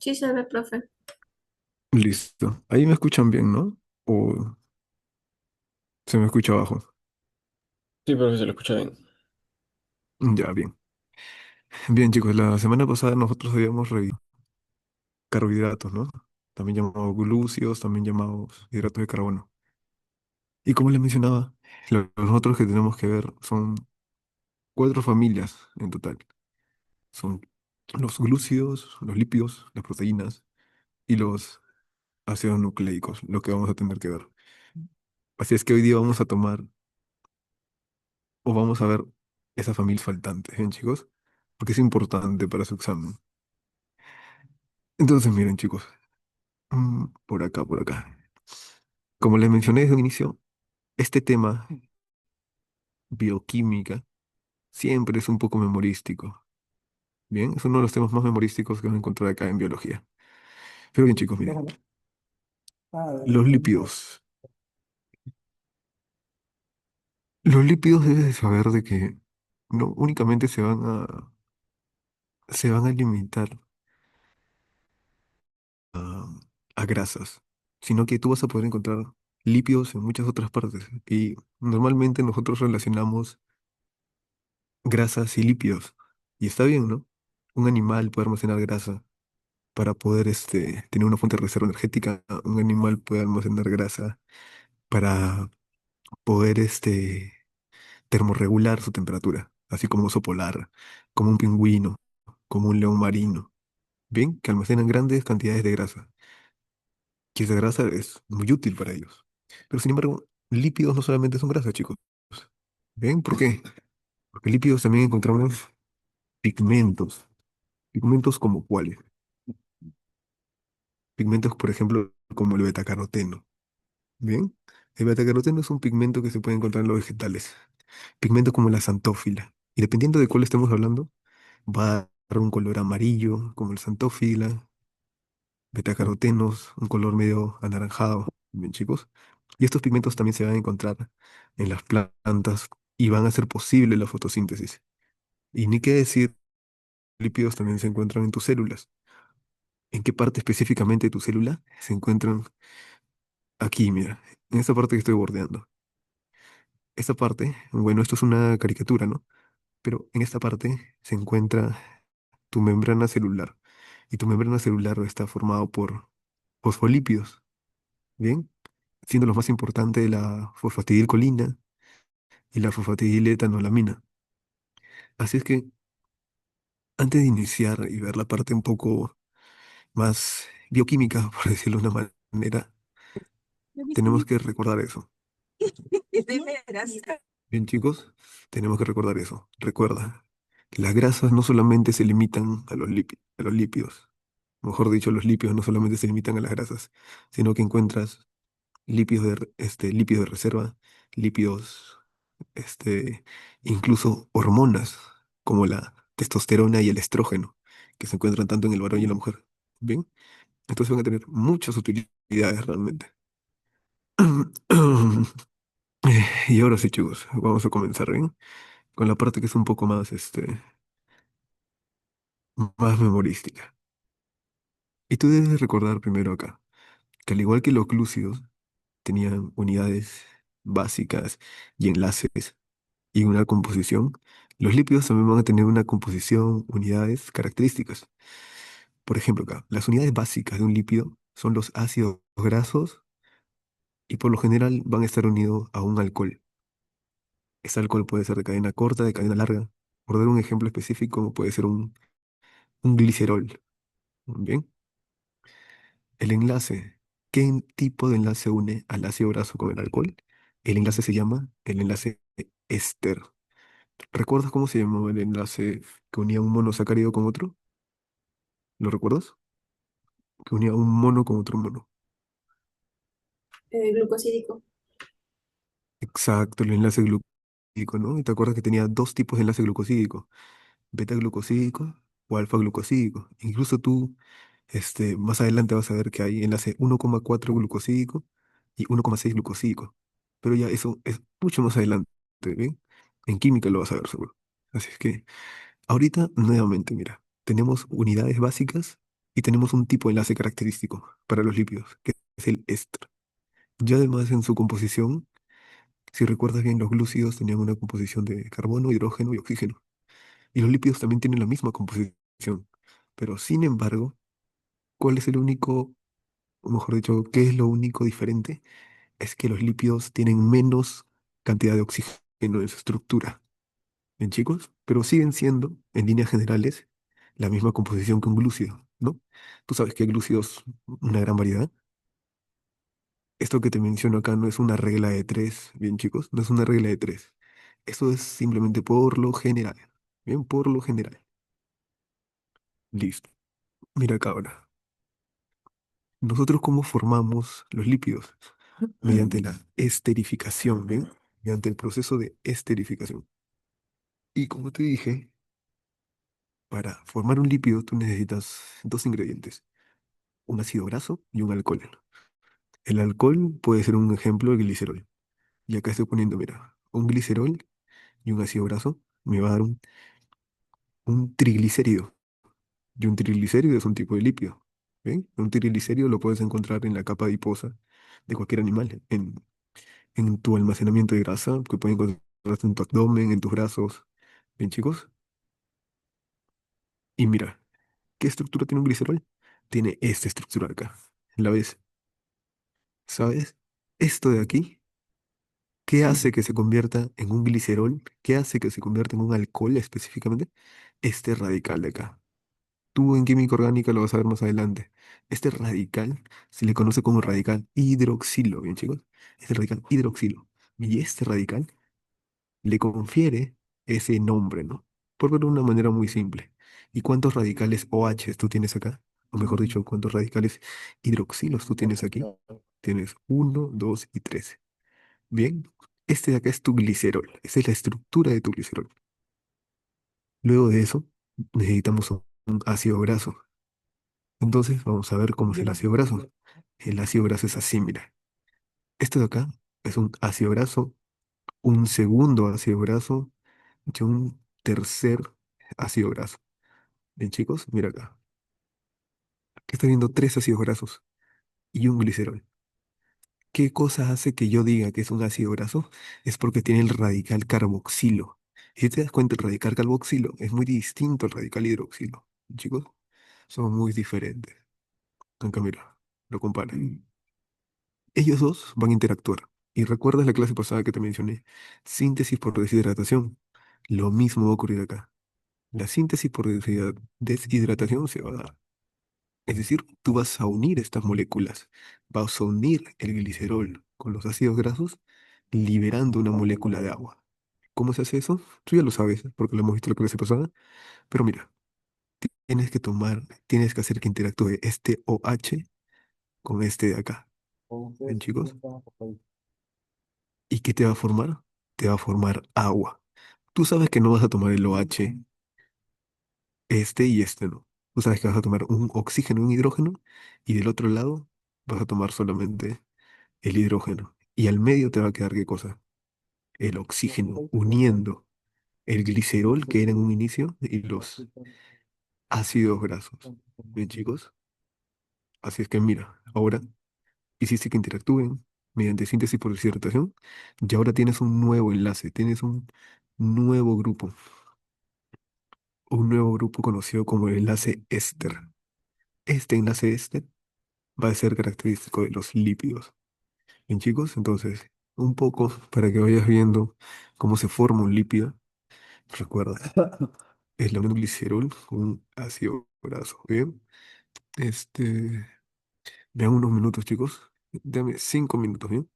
Sí se ve, profe. Listo. Ahí me escuchan bien, ¿no? ¿O se me escucha abajo? Sí, profe, se lo escucha bien. Ya, bien. Bien, chicos, la semana pasada nosotros habíamos revisado carbohidratos, ¿no? También llamados glúcidos, también llamados hidratos de carbono. Y como les mencionaba, los otros que tenemos que ver son cuatro familias en total. Son los glúcidos, los lípidos, las proteínas y los ácidos nucleicos, lo que vamos a tener que ver. Así es que hoy día vamos a tomar o vamos a ver esa familia faltante, ¿bien, chicos? Porque es importante para su examen. Entonces, miren, chicos, por acá, por acá. Como les mencioné desde un inicio, este tema, bioquímica, siempre es un poco memorístico. Bien, es uno de los temas más memorísticos que van a encontrar acá en biología. Pero bien, chicos, miren, los lípidos. Los lípidos debes de saber de que no únicamente se van a limitar a, a grasas, sino que tú vas a poder encontrar lípidos en muchas otras partes. Y normalmente nosotros relacionamos grasas y lípidos. Y está bien, ¿no? Un animal puede almacenar grasa para poder tener una fuente de reserva energética. Un animal puede almacenar grasa para poder termorregular su temperatura, así como un oso polar, como un pingüino, como un león marino. Bien, que almacenan grandes cantidades de grasa. Y esa grasa es muy útil para ellos. Pero sin embargo, lípidos no solamente son grasa, chicos. ¿Ven? ¿Por qué? Porque lípidos también encontramos pigmentos. Pigmentos como cuáles. Pigmentos, por ejemplo, como el betacaroteno. ¿Bien? El betacaroteno es un pigmento que se puede encontrar en los vegetales. Pigmentos como la xantófila. Y dependiendo de cuál estemos hablando, va a dar un color amarillo, como el xantófila, betacarotenos, un color medio anaranjado. Bien, chicos. Y estos pigmentos también se van a encontrar en las plantas y van a hacer posible la fotosíntesis. Y ni qué decir, lípidos también se encuentran en tus células. ¿En qué parte específicamente de tu célula se encuentran? Aquí, mira, en esta parte que estoy bordeando. Esta parte, bueno, esto es una caricatura, ¿no? Pero en esta parte se encuentra tu membrana celular. Y tu membrana celular está formado por fosfolípidos, ¿bien? Siendo los más importantes la fosfatidilcolina y la fosfatidiletanolamina. Así es que antes de iniciar y ver la parte un poco más bioquímica, por decirlo de una manera, tenemos que recordar eso. De veras. Bien, chicos, tenemos que recordar eso. Recuerda, las grasas no solamente se limitan a los lípidos. Mejor dicho, los lípidos no solamente se limitan a las grasas, sino que encuentras lípidos de reserva, lípidos, este, incluso hormonas como la testosterona y el estrógeno, que se encuentran tanto en el varón y en la mujer. Bien, entonces van a tener muchas utilidades realmente. Y ahora sí, chicos, vamos a comenzar, ¿bien? Con la parte que es un poco más, más memorística. Y tú debes recordar primero acá, que al igual que los glúcidos tenían unidades básicas y enlaces y una composición, los lípidos también van a tener una composición, unidades, características. Por ejemplo, acá, las unidades básicas de un lípido son los ácidos grasos y por lo general van a estar unidos a un alcohol. Ese alcohol puede ser de cadena corta, de cadena larga. Por dar un ejemplo específico, puede ser un glicerol. Bien. El enlace. ¿Qué tipo de enlace une al ácido graso con el alcohol? El enlace se llama el enlace éster. ¿Recuerdas cómo se llamaba el enlace que unía un monosacárido con otro? ¿Lo recuerdas? Que unía un mono con otro mono. Glucosídico. Exacto, el enlace glucosídico, ¿no? Y te acuerdas que tenía dos tipos de enlace glucosídico, beta glucosídico o alfa glucosídico. Incluso tú, más adelante vas a ver que hay enlace 1,4 glucosídico y 1,6 glucosídico. Pero ya eso es mucho más adelante, ¿bien? En química lo vas a ver seguro. Así es que ahorita, nuevamente, mira, tenemos unidades básicas. Y tenemos un tipo de enlace característico para los lípidos, que es el éster. Ya además en su composición, si recuerdas bien, los glúcidos tenían una composición de carbono, hidrógeno y oxígeno. Y los lípidos también tienen la misma composición. Pero sin embargo, ¿cuál es el único, o mejor dicho, qué es lo único diferente? Es que los lípidos tienen menos cantidad de oxígeno en su estructura. ¿Bien, chicos? Pero siguen siendo, en líneas generales, la misma composición que un glúcido, ¿no? Tú sabes que hay glúcidos una gran variedad. Esto que te menciono acá no es una regla de tres, bien, chicos, no es una regla de tres. Esto es simplemente por lo general. Bien, por lo general. Listo. Mira acá ahora. Nosotros cómo formamos los lípidos mediante la esterificación, ¿bien? Mediante el proceso de esterificación. Y como te dije, para formar un lípido tú necesitas dos ingredientes, un ácido graso y un alcohol. El alcohol puede ser un ejemplo de glicerol. Y acá estoy poniendo, mira, un glicerol y un ácido graso me va a dar un triglicérido. Y un triglicérido es un tipo de lípido. ¿Bien? Un triglicérido lo puedes encontrar en la capa adiposa de cualquier animal, en tu almacenamiento de grasa, que pueden encontrarse en tu abdomen, en tus brazos. ¿Bien, chicos? Y mira, ¿qué estructura tiene un glicerol? Tiene esta estructura acá. ¿La ves? ¿Sabes? Esto de aquí, ¿qué hace que se convierta en un glicerol? ¿Qué hace que se convierta en un alcohol específicamente? Este radical de acá. Tú en química orgánica lo vas a ver más adelante. Este radical se le conoce como radical hidroxilo, ¿bien, chicos? Este radical hidroxilo. Y este radical le confiere ese nombre, ¿no? Por verlo de una manera muy simple. ¿Y cuántos radicales OH tú tienes acá? O mejor dicho, ¿cuántos radicales hidroxilos tú tienes aquí? Tienes uno, dos y tres. Bien, este de acá es tu glicerol. Esa es la estructura de tu glicerol. Luego de eso, necesitamos un ácido graso. Entonces, vamos a ver cómo es el ácido graso. El ácido graso es así, mira. Esto de acá es un ácido graso, un segundo ácido graso y un tercer ácido graso. Bien, chicos, mira acá. Aquí está viendo tres ácidos grasos y un glicerol. ¿Qué cosa hace que yo diga que es un ácido graso? Es porque tiene el radical carboxilo. Y si te das cuenta, el radical carboxilo es muy distinto al radical hidroxilo. Chicos, son muy diferentes. Acá mira, lo comparen. Ellos dos van a interactuar. Y recuerdas la clase pasada que te mencioné, síntesis por deshidratación. Lo mismo va a ocurrir acá. La síntesis por deshidratación se va a dar. Es decir, tú vas a unir estas moléculas. Vas a unir el glicerol con los ácidos grasos, liberando una molécula de agua. ¿Cómo se hace eso? Tú ya lo sabes, porque lo hemos visto la clase pasada. Pero mira, tienes que hacer que interactúe este OH con este de acá. ¿Ven, chicos? ¿Y qué te va a formar? Te va a formar agua. Tú sabes que no vas a tomar el OH, este y este no. Tú sabes que vas a tomar un oxígeno y un hidrógeno, y del otro lado vas a tomar solamente el hidrógeno. Y al medio te va a quedar ¿qué cosa? El oxígeno, uniendo el glicerol que era en un inicio y los ácidos grasos. Bien, chicos. Así es que mira, ahora hiciste que interactúen mediante síntesis por deshidratación, y ahora tienes un nuevo enlace, tienes nuevo grupo, un nuevo grupo conocido como el enlace éster. Este enlace éster va a ser característico de los lípidos. Bien, chicos, entonces, un poco para que vayas viendo cómo se forma un lípido. Recuerda, es la unión glicerol con un ácido graso. Bien, este, vean unos minutos, chicos. Dame 5 minutos, ¿bien?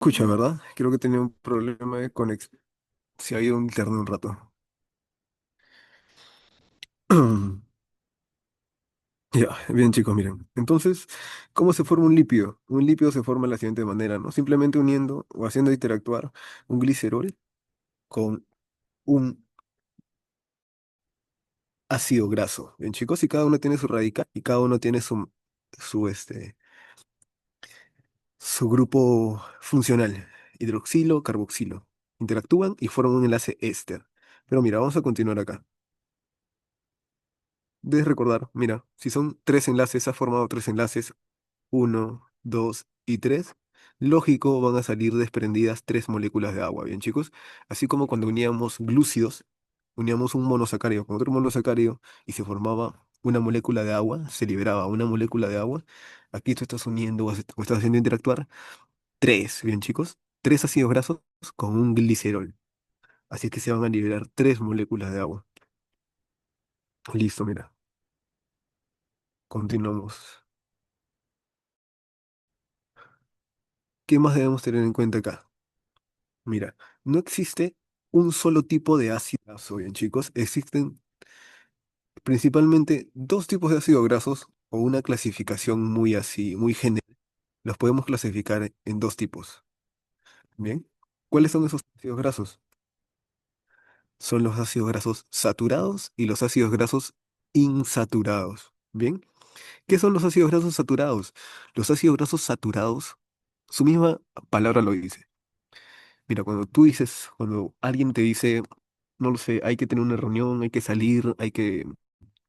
Escucha, ¿verdad? Creo que tenía un problema de conexión. Se ha ido un internet un rato. Ya, bien chicos, miren. Entonces, ¿cómo se forma un lípido? Un lípido se forma de la siguiente manera, ¿no? Simplemente uniendo o haciendo interactuar un glicerol con un ácido graso. Bien chicos, y cada uno tiene su radical y cada uno tiene su grupo funcional, hidroxilo, carboxilo. Interactúan y forman un enlace éster. Pero mira, vamos a continuar acá. Debes recordar, mira, si son tres enlaces, ha formado tres enlaces, uno, dos y tres, lógico, van a salir desprendidas tres moléculas de agua, ¿bien, chicos? Así como cuando uníamos glúcidos, uníamos un monosacárido con otro monosacárido y se formaba una molécula de agua, se liberaba una molécula de agua. Aquí tú estás uniendo o estás haciendo interactuar tres, ¿bien, chicos? Tres ácidos grasos con un glicerol. Así que se van a liberar tres moléculas de agua. Listo, mira, continuamos. ¿Qué más debemos tener en cuenta acá? Mira, no existe un solo tipo de ácido graso, bien chicos. Existen principalmente dos tipos de ácidos grasos o una clasificación muy así, muy general. Los podemos clasificar en dos tipos. Bien, ¿cuáles son esos ácidos grasos? Son los ácidos grasos saturados y los ácidos grasos insaturados. Bien, ¿qué son los ácidos grasos saturados? Los ácidos grasos saturados, su misma palabra lo dice. Mira, cuando alguien te dice, no lo sé, hay que tener una reunión, hay que salir, hay que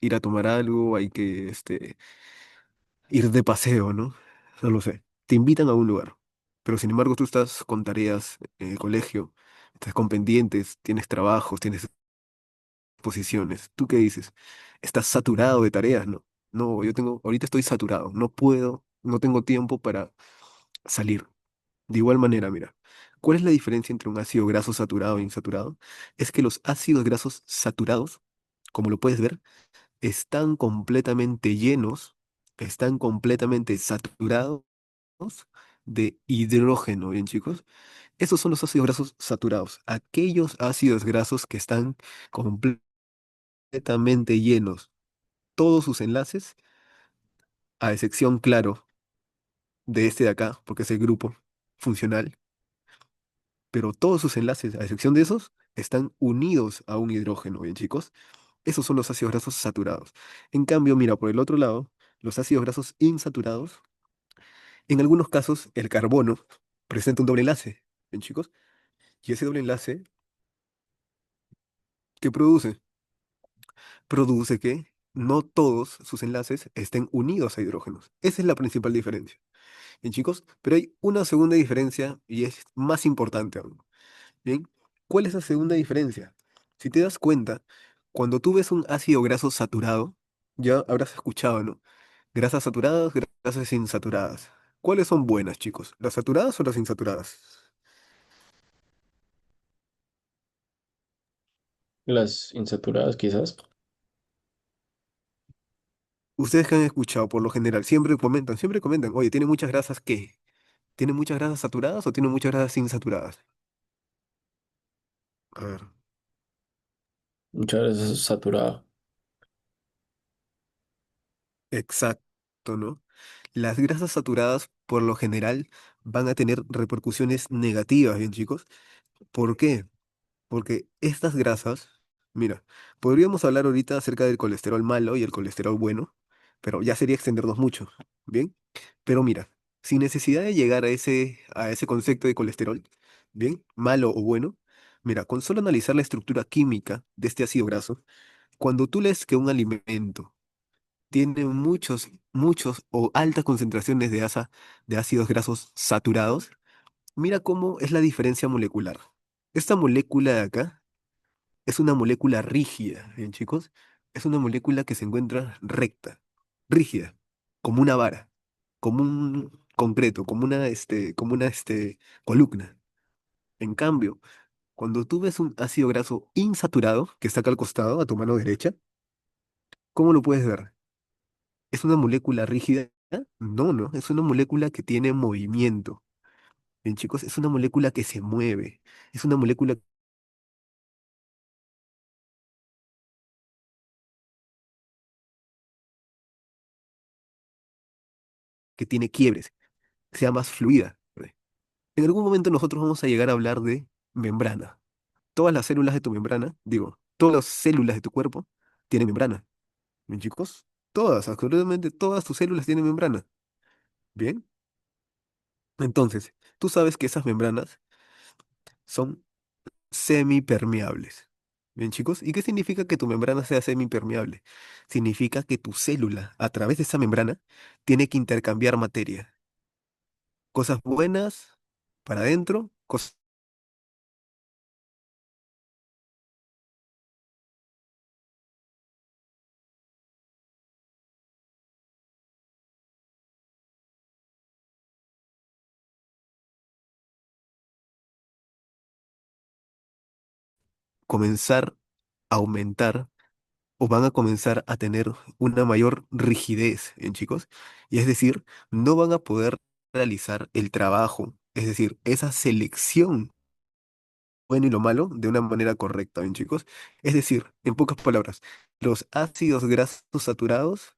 ir a tomar algo, hay que ir de paseo, ¿no? No lo sé. Te invitan a un lugar, pero sin embargo tú estás con tareas en el colegio, estás con pendientes, tienes trabajos, tienes exposiciones. ¿Tú qué dices? Estás saturado de tareas, ¿no? No, ahorita estoy saturado, no puedo, no tengo tiempo para salir. De igual manera, mira, ¿cuál es la diferencia entre un ácido graso saturado e insaturado? Es que los ácidos grasos saturados, como lo puedes ver, están completamente llenos, están completamente saturados de hidrógeno, ¿bien, chicos? Esos son los ácidos grasos saturados, aquellos ácidos grasos que están completamente llenos, todos sus enlaces, a excepción, claro, de este de acá, porque es el grupo funcional, pero todos sus enlaces, a excepción de esos, están unidos a un hidrógeno, ¿bien, chicos? Esos son los ácidos grasos saturados. En cambio, mira, por el otro lado, los ácidos grasos insaturados, en algunos casos, el carbono presenta un doble enlace, ¿bien, chicos? Y ese doble enlace, ¿qué produce? Produce que no todos sus enlaces estén unidos a hidrógenos. Esa es la principal diferencia, ¿bien, chicos? Pero hay una segunda diferencia y es más importante aún. Bien, ¿cuál es la segunda diferencia? Si te das cuenta, cuando tú ves un ácido graso saturado, ya habrás escuchado, ¿no? Grasas saturadas, grasas insaturadas. ¿Cuáles son buenas, chicos? ¿Las saturadas o las insaturadas? Las insaturadas, quizás. Ustedes que han escuchado, por lo general, siempre comentan, oye, ¿tiene muchas grasas qué? ¿Tiene muchas grasas saturadas o tiene muchas grasas insaturadas? A ver, Muchas veces es saturada. exacto, ¿no? Las grasas saturadas, por lo general, van a tener repercusiones negativas, ¿bien, chicos? ¿Por qué? Porque estas grasas, mira, podríamos hablar ahorita acerca del colesterol malo y el colesterol bueno, pero ya sería extendernos mucho, ¿bien? Pero mira, sin necesidad de llegar a ese concepto de colesterol, ¿bien? Malo o bueno, mira, con solo analizar la estructura química de este ácido graso, cuando tú lees que un alimento tiene muchos o altas concentraciones de ácidos grasos saturados, mira cómo es la diferencia molecular. Esta molécula de acá es una molécula rígida, ¿bien, chicos? Es una molécula que se encuentra recta, rígida, como una vara, como un concreto, como una columna. En cambio, cuando tú ves un ácido graso insaturado, que está acá al costado, a tu mano derecha, ¿cómo lo puedes ver? ¿Es una molécula rígida? No, no, es una molécula que tiene movimiento. Bien, chicos, es una molécula que se mueve. Es una molécula que tiene quiebres, sea más fluida. En algún momento nosotros vamos a llegar a hablar de membrana. Todas las células de tu membrana, digo, todas las células de tu cuerpo tienen membrana. Bien, chicos, todas, absolutamente todas tus células tienen membrana. Bien, entonces, tú sabes que esas membranas son semipermeables. Bien, chicos, ¿y qué significa que tu membrana sea semipermeable? Significa que tu célula, a través de esa membrana, tiene que intercambiar materia. Cosas buenas para adentro, cosas comenzar a aumentar o van a comenzar a tener una mayor rigidez, ¿bien, chicos? Y es decir, no van a poder realizar el trabajo, es decir, esa selección bueno y lo malo de una manera correcta, ¿bien, chicos? Es decir, en pocas palabras, los ácidos grasos saturados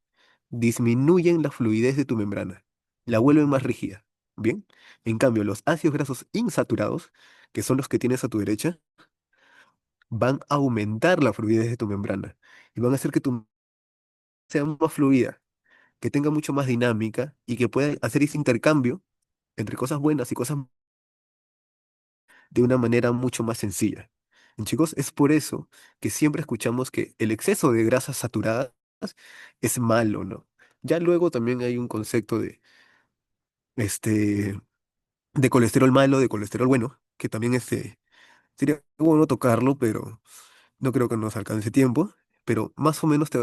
disminuyen la fluidez de tu membrana, la vuelven más rígida, ¿bien? En cambio, los ácidos grasos insaturados, que son los que tienes a tu derecha, van a aumentar la fluidez de tu membrana y van a hacer que tu sea más fluida, que tenga mucho más dinámica y que pueda hacer ese intercambio entre cosas buenas y cosas de una manera mucho más sencilla. Y, chicos, es por eso que siempre escuchamos que el exceso de grasas saturadas es malo, ¿no? Ya luego también hay un concepto este, de colesterol malo, de colesterol bueno, que también sería bueno tocarlo, pero no creo que nos alcance tiempo, pero más o menos te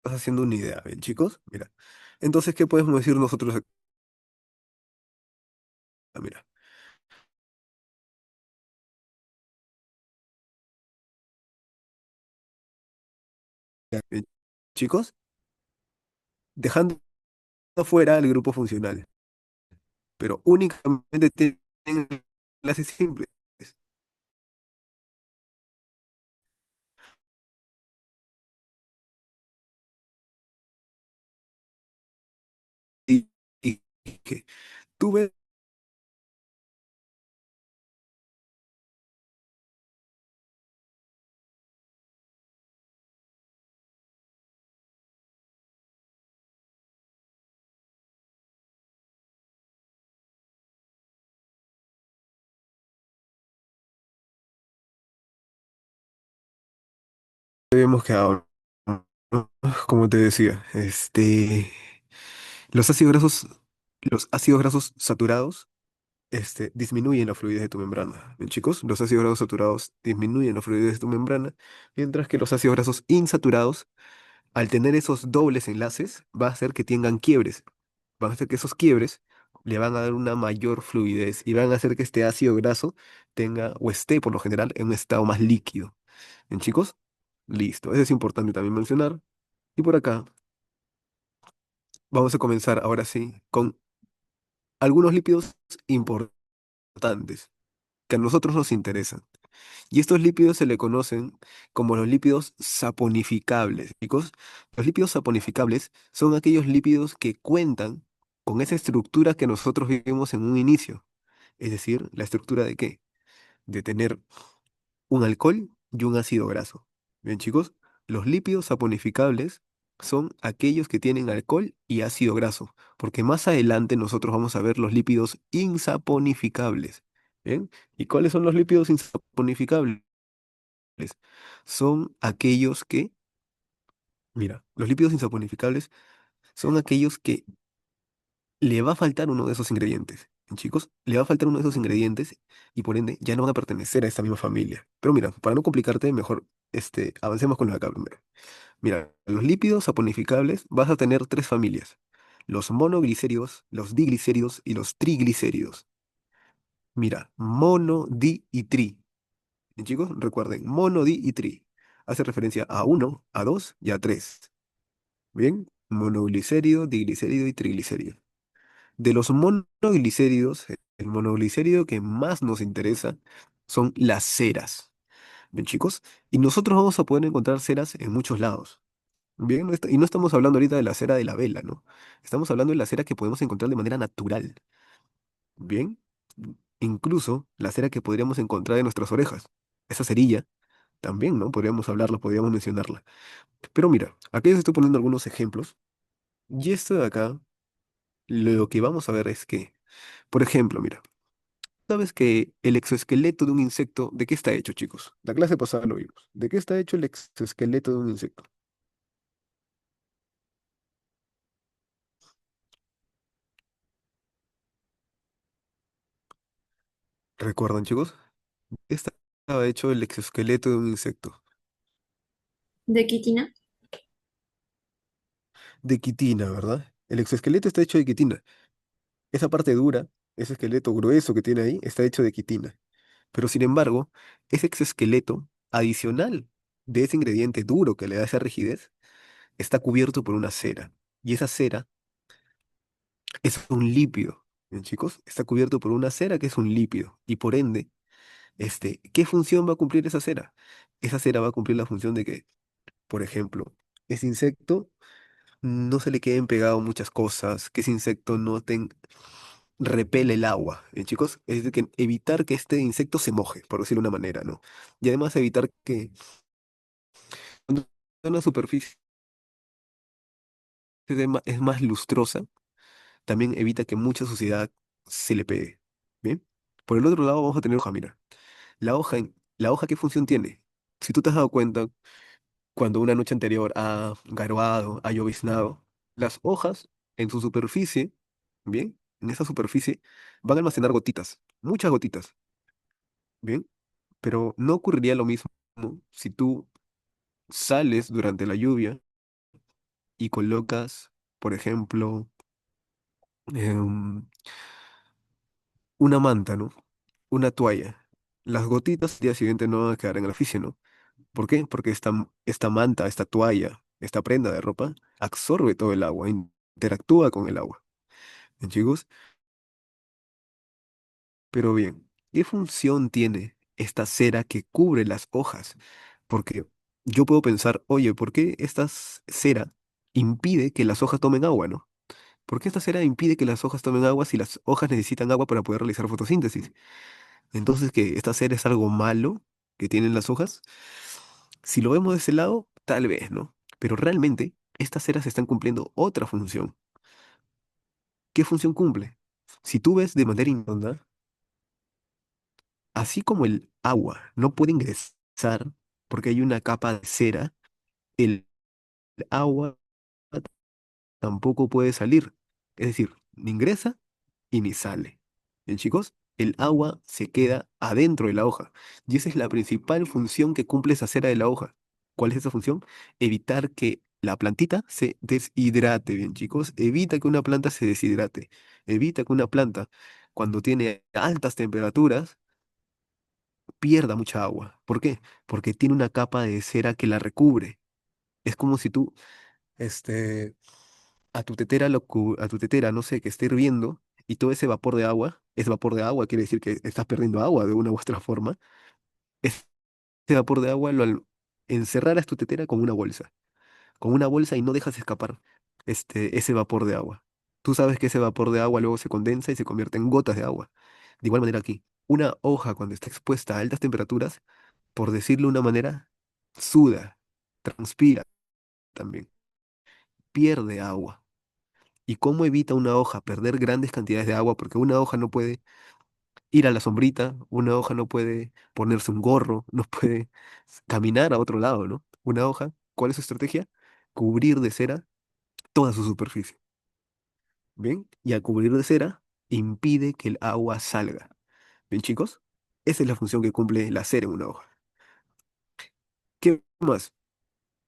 vas haciendo una idea, ¿bien, chicos? Mira. Entonces, ¿qué podemos decir nosotros acá? Mira. Bien, chicos, dejando fuera el grupo funcional, pero únicamente tienen clases simples. Y que tú ves, hemos quedado, ¿no? Como te decía, los ácidos grasos, los ácidos grasos saturados, disminuyen la fluidez de tu membrana. Bien, chicos, los ácidos grasos saturados disminuyen la fluidez de tu membrana, mientras que los ácidos grasos insaturados, al tener esos dobles enlaces, va a hacer que tengan quiebres. Van a hacer que esos quiebres le van a dar una mayor fluidez y van a hacer que este ácido graso tenga o esté por lo general en un estado más líquido. ¿Bien, chicos? Listo. Eso es importante también mencionar. Y por acá vamos a comenzar ahora sí con algunos lípidos importantes que a nosotros nos interesan. Y estos lípidos se le conocen como los lípidos saponificables. Chicos, los lípidos saponificables son aquellos lípidos que cuentan con esa estructura que nosotros vimos en un inicio. Es decir, ¿la estructura de qué? De tener un alcohol y un ácido graso. Bien, chicos, los lípidos saponificables son aquellos que tienen alcohol y ácido graso, porque más adelante nosotros vamos a ver los lípidos insaponificables. ¿Bien? ¿Y cuáles son los lípidos insaponificables? Son aquellos que, mira, los lípidos insaponificables son aquellos que le va a faltar uno de esos ingredientes. Chicos, le va a faltar uno de esos ingredientes y por ende ya no van a pertenecer a esta misma familia. Pero mira, para no complicarte, mejor avancemos con lo de acá primero. Mira, los lípidos saponificables vas a tener tres familias: los monoglicéridos, los diglicéridos y los triglicéridos. Mira, mono, di y tri. Bien, chicos, recuerden, mono, di y tri. Hace referencia a uno, a dos y a tres. Bien, monoglicérido, diglicérido y triglicérido. De los monoglicéridos, el monoglicérido que más nos interesa son las ceras. Bien, chicos, y nosotros vamos a poder encontrar ceras en muchos lados. Bien, y no estamos hablando ahorita de la cera de la vela, ¿no? Estamos hablando de la cera que podemos encontrar de manera natural. Bien, incluso la cera que podríamos encontrar en nuestras orejas. Esa cerilla también, ¿no? Podríamos hablarla, podríamos mencionarla. Pero mira, aquí les estoy poniendo algunos ejemplos. Y esto de acá, lo que vamos a ver es que, por ejemplo, mira, ¿sabes que el exoesqueleto de un insecto, ¿de qué está hecho, chicos? La clase pasada lo vimos. ¿De qué está hecho el exoesqueleto de un insecto? ¿Recuerdan, chicos? Estaba hecho el exoesqueleto de un insecto. ¿De quitina? De quitina, ¿verdad? El exoesqueleto está hecho de quitina. Esa parte dura, ese esqueleto grueso que tiene ahí, está hecho de quitina. Pero sin embargo, ese exoesqueleto adicional de ese ingrediente duro que le da esa rigidez, está cubierto por una cera. Y esa cera es un lípido. ¿Bien, chicos? Está cubierto por una cera que es un lípido. Y por ende, ¿qué función va a cumplir esa cera? Esa cera va a cumplir la función de que, por ejemplo, ese insecto no se le queden pegadas muchas cosas, que ese insecto no repele el agua, chicos. Es decir, que evitar que este insecto se moje, por decirlo de una manera, ¿no? Y además evitar que cuando una superficie es más lustrosa, también evita que mucha suciedad se le pegue. ¿Bien? Por el otro lado vamos a tener hoja, mira. La hoja, ¿qué función tiene? Si tú te has dado cuenta, cuando una noche anterior ha garoado, ha lloviznado, las hojas en su superficie, ¿bien? En esa superficie van a almacenar gotitas, muchas gotitas, ¿bien? Pero no ocurriría lo mismo si tú sales durante la lluvia y colocas, por ejemplo, em, una manta, ¿no? Una toalla. Las gotitas al día siguiente no van a quedar en la superficie, ¿no? ¿Por qué? Porque esta manta, esta toalla, esta prenda de ropa absorbe todo el agua, interactúa con el agua. ¿Bien, chicos? Pero bien, ¿qué función tiene esta cera que cubre las hojas? Porque yo puedo pensar, oye, ¿por qué esta cera impide que las hojas tomen agua, ¿no? ¿Por qué esta cera impide que las hojas tomen agua si las hojas necesitan agua para poder realizar fotosíntesis? Entonces, ¿que esta cera es algo malo que tienen las hojas? Si lo vemos de ese lado, tal vez, ¿no? Pero realmente, estas ceras están cumpliendo otra función. ¿Qué función cumple? Si tú ves de manera intonda, así como el agua no puede ingresar porque hay una capa de cera, el agua tampoco puede salir. Es decir, ni ingresa y ni sale. Bien, chicos, el agua se queda adentro de la hoja. Y esa es la principal función que cumple esa cera de la hoja. ¿Cuál es esa función? Evitar que la plantita se deshidrate, bien, chicos. Evita que una planta se deshidrate. Evita que una planta, cuando tiene altas temperaturas, pierda mucha agua. ¿Por qué? Porque tiene una capa de cera que la recubre. Es como si tú, este, a tu tetera, no sé, que esté hirviendo y todo ese vapor de agua quiere decir que estás perdiendo agua de una u otra forma. Ese vapor de agua encerraras tu tetera con una bolsa y no dejas escapar ese vapor de agua. Tú sabes que ese vapor de agua luego se condensa y se convierte en gotas de agua. De igual manera aquí, una hoja cuando está expuesta a altas temperaturas, por decirlo de una manera, suda, transpira también, pierde agua. ¿Y cómo evita una hoja perder grandes cantidades de agua? Porque una hoja no puede ir a la sombrita, una hoja no puede ponerse un gorro, no puede caminar a otro lado, ¿no? Una hoja, ¿cuál es su estrategia? Cubrir de cera toda su superficie. ¿Bien? Y al cubrir de cera, impide que el agua salga. ¿Bien, chicos? Esa es la función que cumple la cera en una hoja. ¿Qué más?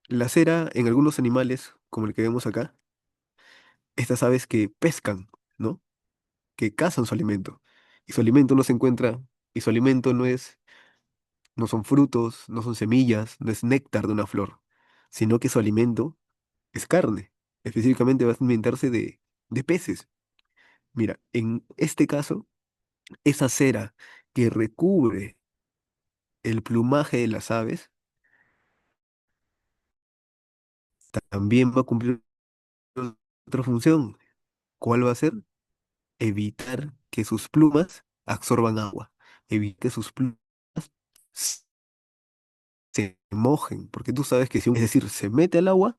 La cera en algunos animales, como el que vemos acá, estas aves que pescan, ¿no? Que cazan su alimento. Y su alimento no se encuentra, y su alimento no son frutos, no son semillas, no es néctar de una flor, sino que su alimento es carne. Específicamente va a alimentarse de peces. Mira, en este caso, Esa cera que recubre el plumaje de las aves también va a cumplir otra función. ¿Cuál va a ser? Evitar que sus plumas absorban agua, evitar que sus plumas se mojen, porque tú sabes que si, es decir, se mete al agua,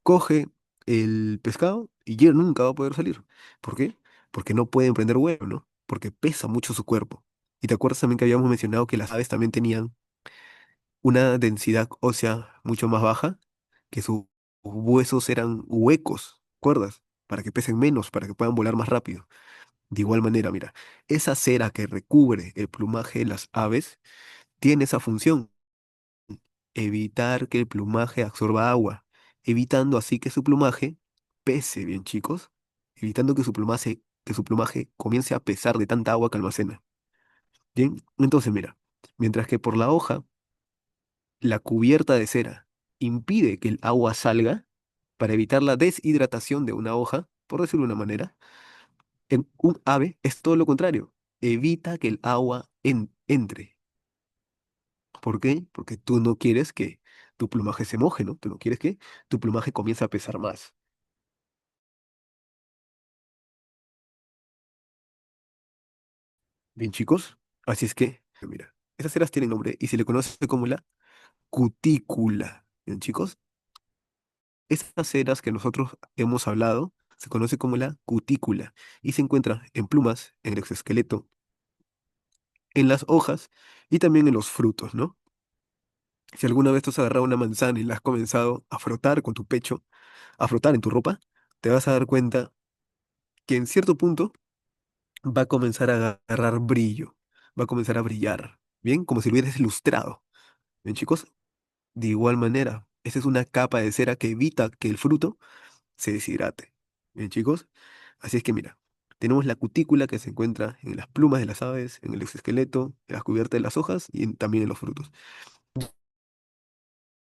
coge el pescado y ya nunca va a poder salir. ¿Por qué? Porque no puede emprender vuelo, ¿no? Porque pesa mucho su cuerpo. Y te acuerdas también que habíamos mencionado que las aves también tenían una densidad ósea mucho más baja, que sus huesos eran huecos, ¿recuerdas? Para que pesen menos, para que puedan volar más rápido. De igual manera, mira, esa cera que recubre el plumaje de las aves tiene esa función, evitar que el plumaje absorba agua, evitando así que su plumaje pese, bien chicos, evitando que su plumaje comience a pesar de tanta agua que almacena. Bien, entonces mira, mientras que por la hoja, la cubierta de cera impide que el agua salga para evitar la deshidratación de una hoja, por decirlo de una manera, en un ave es todo lo contrario, evita que el agua entre. ¿Por qué? Porque tú no quieres que tu plumaje se moje, ¿no? Tú no quieres que tu plumaje comience a pesar más. Bien, chicos. Así es que, mira, esas ceras tienen nombre y se le conoce como la cutícula. Bien, chicos. Esas ceras que nosotros hemos hablado se conoce como la cutícula y se encuentra en plumas, en el exoesqueleto, en las hojas y también en los frutos, ¿no? Si alguna vez tú has agarrado una manzana y la has comenzado a frotar con tu pecho, a frotar en tu ropa, te vas a dar cuenta que en cierto punto va a comenzar a agarrar brillo, va a comenzar a brillar, ¿bien? Como si lo hubieras ilustrado, ¿bien, chicos? De igual manera, esa es una capa de cera que evita que el fruto se deshidrate, ¿bien, chicos? Así es que mira, tenemos la cutícula que se encuentra en las plumas de las aves, en el exoesqueleto, en las cubiertas de las hojas y también en los frutos.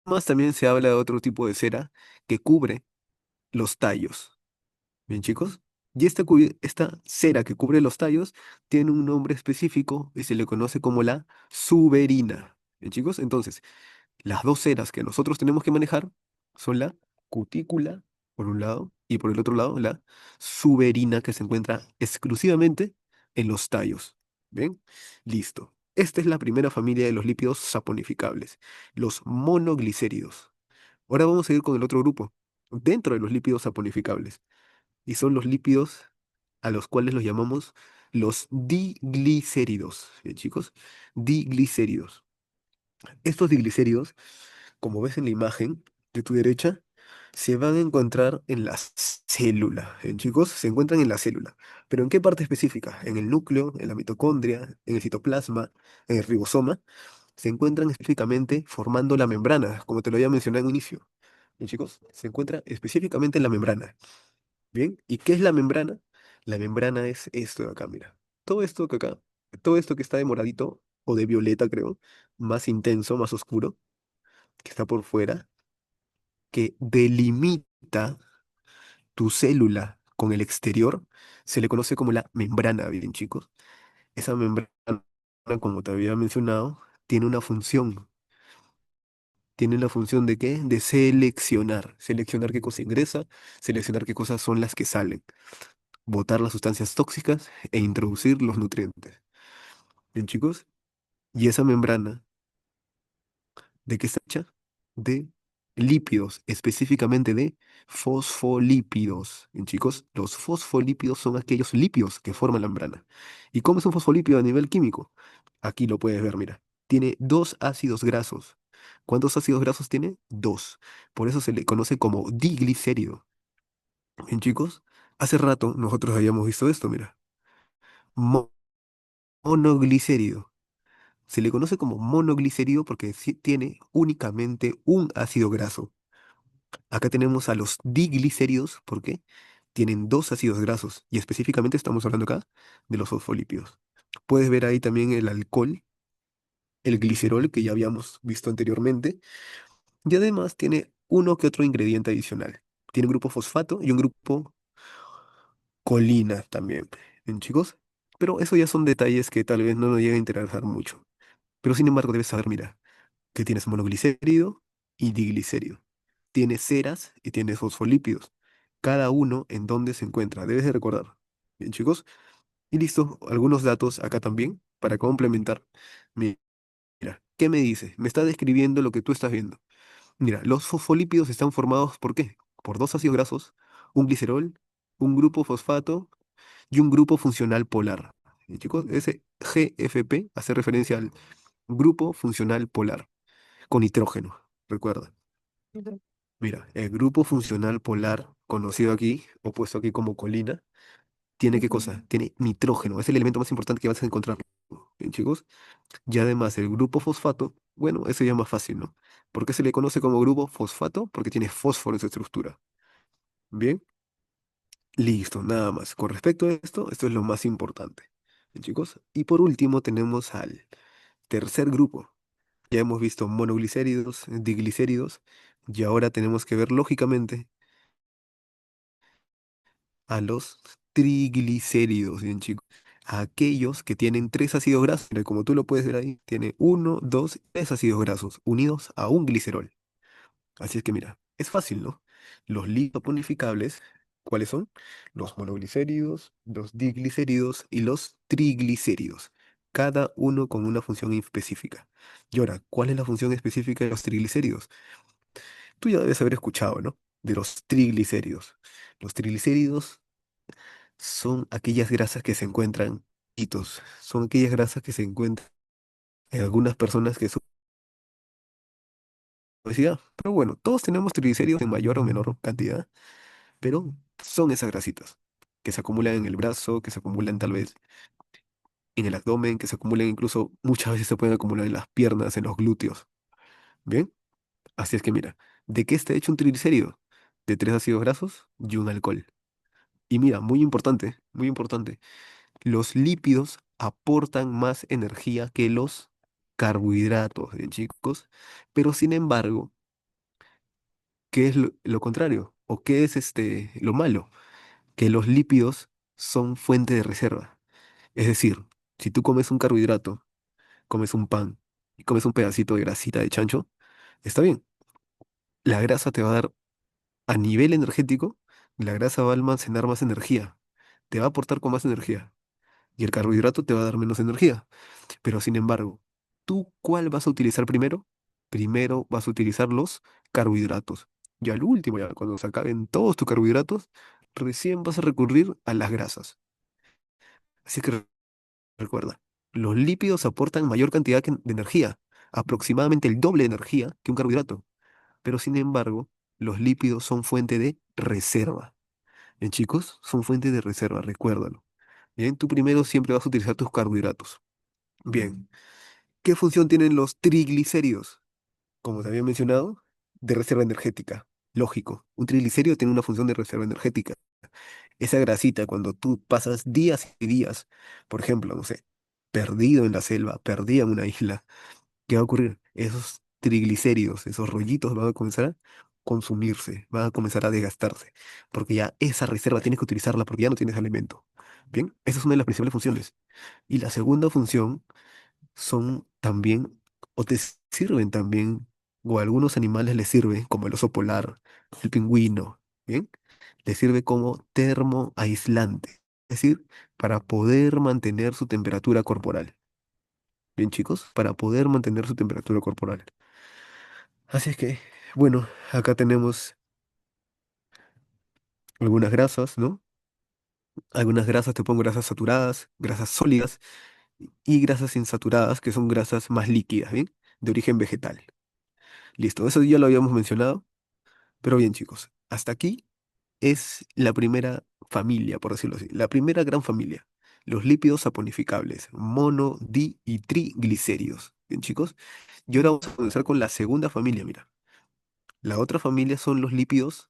Más también se habla de otro tipo de cera que cubre los tallos. Bien, chicos. Y esta cera que cubre los tallos tiene un nombre específico y se le conoce como la suberina. Bien, chicos. Entonces, las dos ceras que nosotros tenemos que manejar son la cutícula, por un lado, y por el otro lado, la suberina, que se encuentra exclusivamente en los tallos. Bien, listo. Esta es la primera familia de los lípidos saponificables, los monoglicéridos. Ahora vamos a ir con el otro grupo, dentro de los lípidos saponificables y son los lípidos a los cuales los llamamos los diglicéridos. Bien, chicos, diglicéridos. Estos diglicéridos, como ves en la imagen de tu derecha, se van a encontrar en la célula. Bien, chicos, se encuentran en la célula. ¿Pero en qué parte específica? En el núcleo, en la mitocondria, en el citoplasma, en el ribosoma. Se encuentran específicamente formando la membrana, como te lo había mencionado en un inicio. Bien, chicos, se encuentra específicamente en la membrana. Bien, ¿y qué es la membrana? La membrana es esto de acá, mira. Todo esto que acá, todo esto que está de moradito o de violeta, creo, más intenso, más oscuro, que está por fuera, que delimita tu célula con el exterior, se le conoce como la membrana, bien, chicos. Esa membrana, como te había mencionado, tiene una función. Tiene la función de qué? De seleccionar. Seleccionar qué cosa ingresa, seleccionar qué cosas son las que salen. Botar las sustancias tóxicas e introducir los nutrientes. Bien, chicos. Y esa membrana, ¿de qué está hecha? De lípidos, específicamente de fosfolípidos. Bien, chicos, los fosfolípidos son aquellos lípidos que forman la membrana. ¿Y cómo es un fosfolípido a nivel químico? Aquí lo puedes ver, mira. Tiene dos ácidos grasos. ¿Cuántos ácidos grasos tiene? Dos. Por eso se le conoce como diglicérido. Bien, chicos, hace rato nosotros habíamos visto esto, mira. Monoglicérido. Se le conoce como monoglicérido porque tiene únicamente un ácido graso. Acá tenemos a los diglicéridos porque tienen dos ácidos grasos y específicamente estamos hablando acá de los fosfolípidos. Puedes ver ahí también el alcohol, el glicerol que ya habíamos visto anteriormente y además tiene uno que otro ingrediente adicional. Tiene un grupo fosfato y un grupo colina también. ¿Bien, chicos? Pero eso ya son detalles que tal vez no nos lleguen a interesar mucho. Pero sin embargo, debes saber, mira, que tienes monoglicérido y diglicérido. Tienes ceras y tienes fosfolípidos. Cada uno en dónde se encuentra. Debes de recordar. Bien, chicos. Y listo, algunos datos acá también para complementar. Mira, ¿qué me dice? Me está describiendo lo que tú estás viendo. Mira, los fosfolípidos están formados ¿por qué? Por dos ácidos grasos, un glicerol, un grupo fosfato y un grupo funcional polar. Y chicos, ese GFP hace referencia al grupo funcional polar con nitrógeno. Recuerda. Ujú. Mira, el grupo funcional polar, conocido aquí, o puesto aquí como colina, tiene ¿qué cosa? Tiene nitrógeno. Es el elemento más importante que vas a encontrar. Bien, chicos. Y además el grupo fosfato, bueno, eso ya es más fácil, ¿no? ¿Por qué se le conoce como grupo fosfato? Porque tiene fósforo en su estructura. Bien, listo, nada más. Con respecto a esto es lo más importante. Bien, chicos. Y por último tenemos al tercer grupo. Ya hemos visto monoglicéridos, diglicéridos, y ahora tenemos que ver lógicamente a los triglicéridos, bien chicos. A aquellos que tienen tres ácidos grasos. Mira, como tú lo puedes ver ahí, tiene uno, dos, tres ácidos grasos unidos a un glicerol. Así es que mira, es fácil, ¿no? Los lipoponificables, ¿cuáles son? Los monoglicéridos, los diglicéridos y los triglicéridos. Cada uno con una función específica. Y ahora, ¿cuál es la función específica de los triglicéridos? Tú ya debes haber escuchado, ¿no? De los triglicéridos. Los triglicéridos son aquellas grasas que se encuentran, hitos, son aquellas grasas que se encuentran en algunas personas que sufren de obesidad. Pero bueno, todos tenemos triglicéridos en mayor o menor cantidad, pero son esas grasitas que se acumulan en el brazo, que se acumulan tal vez en el abdomen, que se acumulan incluso, muchas veces se pueden acumular en las piernas, en los glúteos. ¿Bien? Así es que mira, ¿de qué está hecho un triglicérido? De tres ácidos grasos y un alcohol. Y mira, muy importante, los lípidos aportan más energía que los carbohidratos, ¿bien, chicos? Pero sin embargo, ¿qué es lo contrario? ¿O qué es lo malo? Que los lípidos son fuente de reserva. Es decir, si tú comes un carbohidrato, comes un pan y comes un pedacito de grasita de chancho, está bien. La grasa te va a dar, a nivel energético, la grasa va a almacenar más energía, te va a aportar con más energía. Y el carbohidrato te va a dar menos energía. Pero sin embargo, ¿tú cuál vas a utilizar primero? Primero vas a utilizar los carbohidratos. Y al último, ya cuando se acaben todos tus carbohidratos, recién vas a recurrir a las grasas. Así que recuerda, los lípidos aportan mayor cantidad de energía, aproximadamente el doble de energía que un carbohidrato. Pero sin embargo, los lípidos son fuente de reserva. Bien, chicos, son fuente de reserva, recuérdalo. Bien, tú primero siempre vas a utilizar tus carbohidratos. Bien, ¿qué función tienen los triglicéridos? Como te había mencionado, de reserva energética. Lógico, un triglicérido tiene una función de reserva energética. Esa grasita, cuando tú pasas días y días, por ejemplo, no sé, perdido en la selva, perdido en una isla, ¿qué va a ocurrir? Esos triglicéridos, esos rollitos van a comenzar a consumirse, van a comenzar a desgastarse, porque ya esa reserva tienes que utilizarla porque ya no tienes alimento. Bien, esa es una de las principales funciones. Y la segunda función son también, o te sirven también, o a algunos animales les sirve, como el oso polar, el pingüino, ¿bien? Les sirve como termoaislante, es decir, para poder mantener su temperatura corporal. Bien, chicos, para poder mantener su temperatura corporal. Así es que, bueno, acá tenemos algunas grasas, ¿no? Algunas grasas, te pongo grasas saturadas, grasas sólidas y grasas insaturadas, que son grasas más líquidas, ¿bien? De origen vegetal. Listo, eso ya lo habíamos mencionado. Pero bien, chicos, hasta aquí es la primera familia, por decirlo así, la primera gran familia. Los lípidos saponificables, mono, di y triglicéridos. Bien, chicos. Y ahora vamos a comenzar con la segunda familia, mira. La otra familia son los lípidos,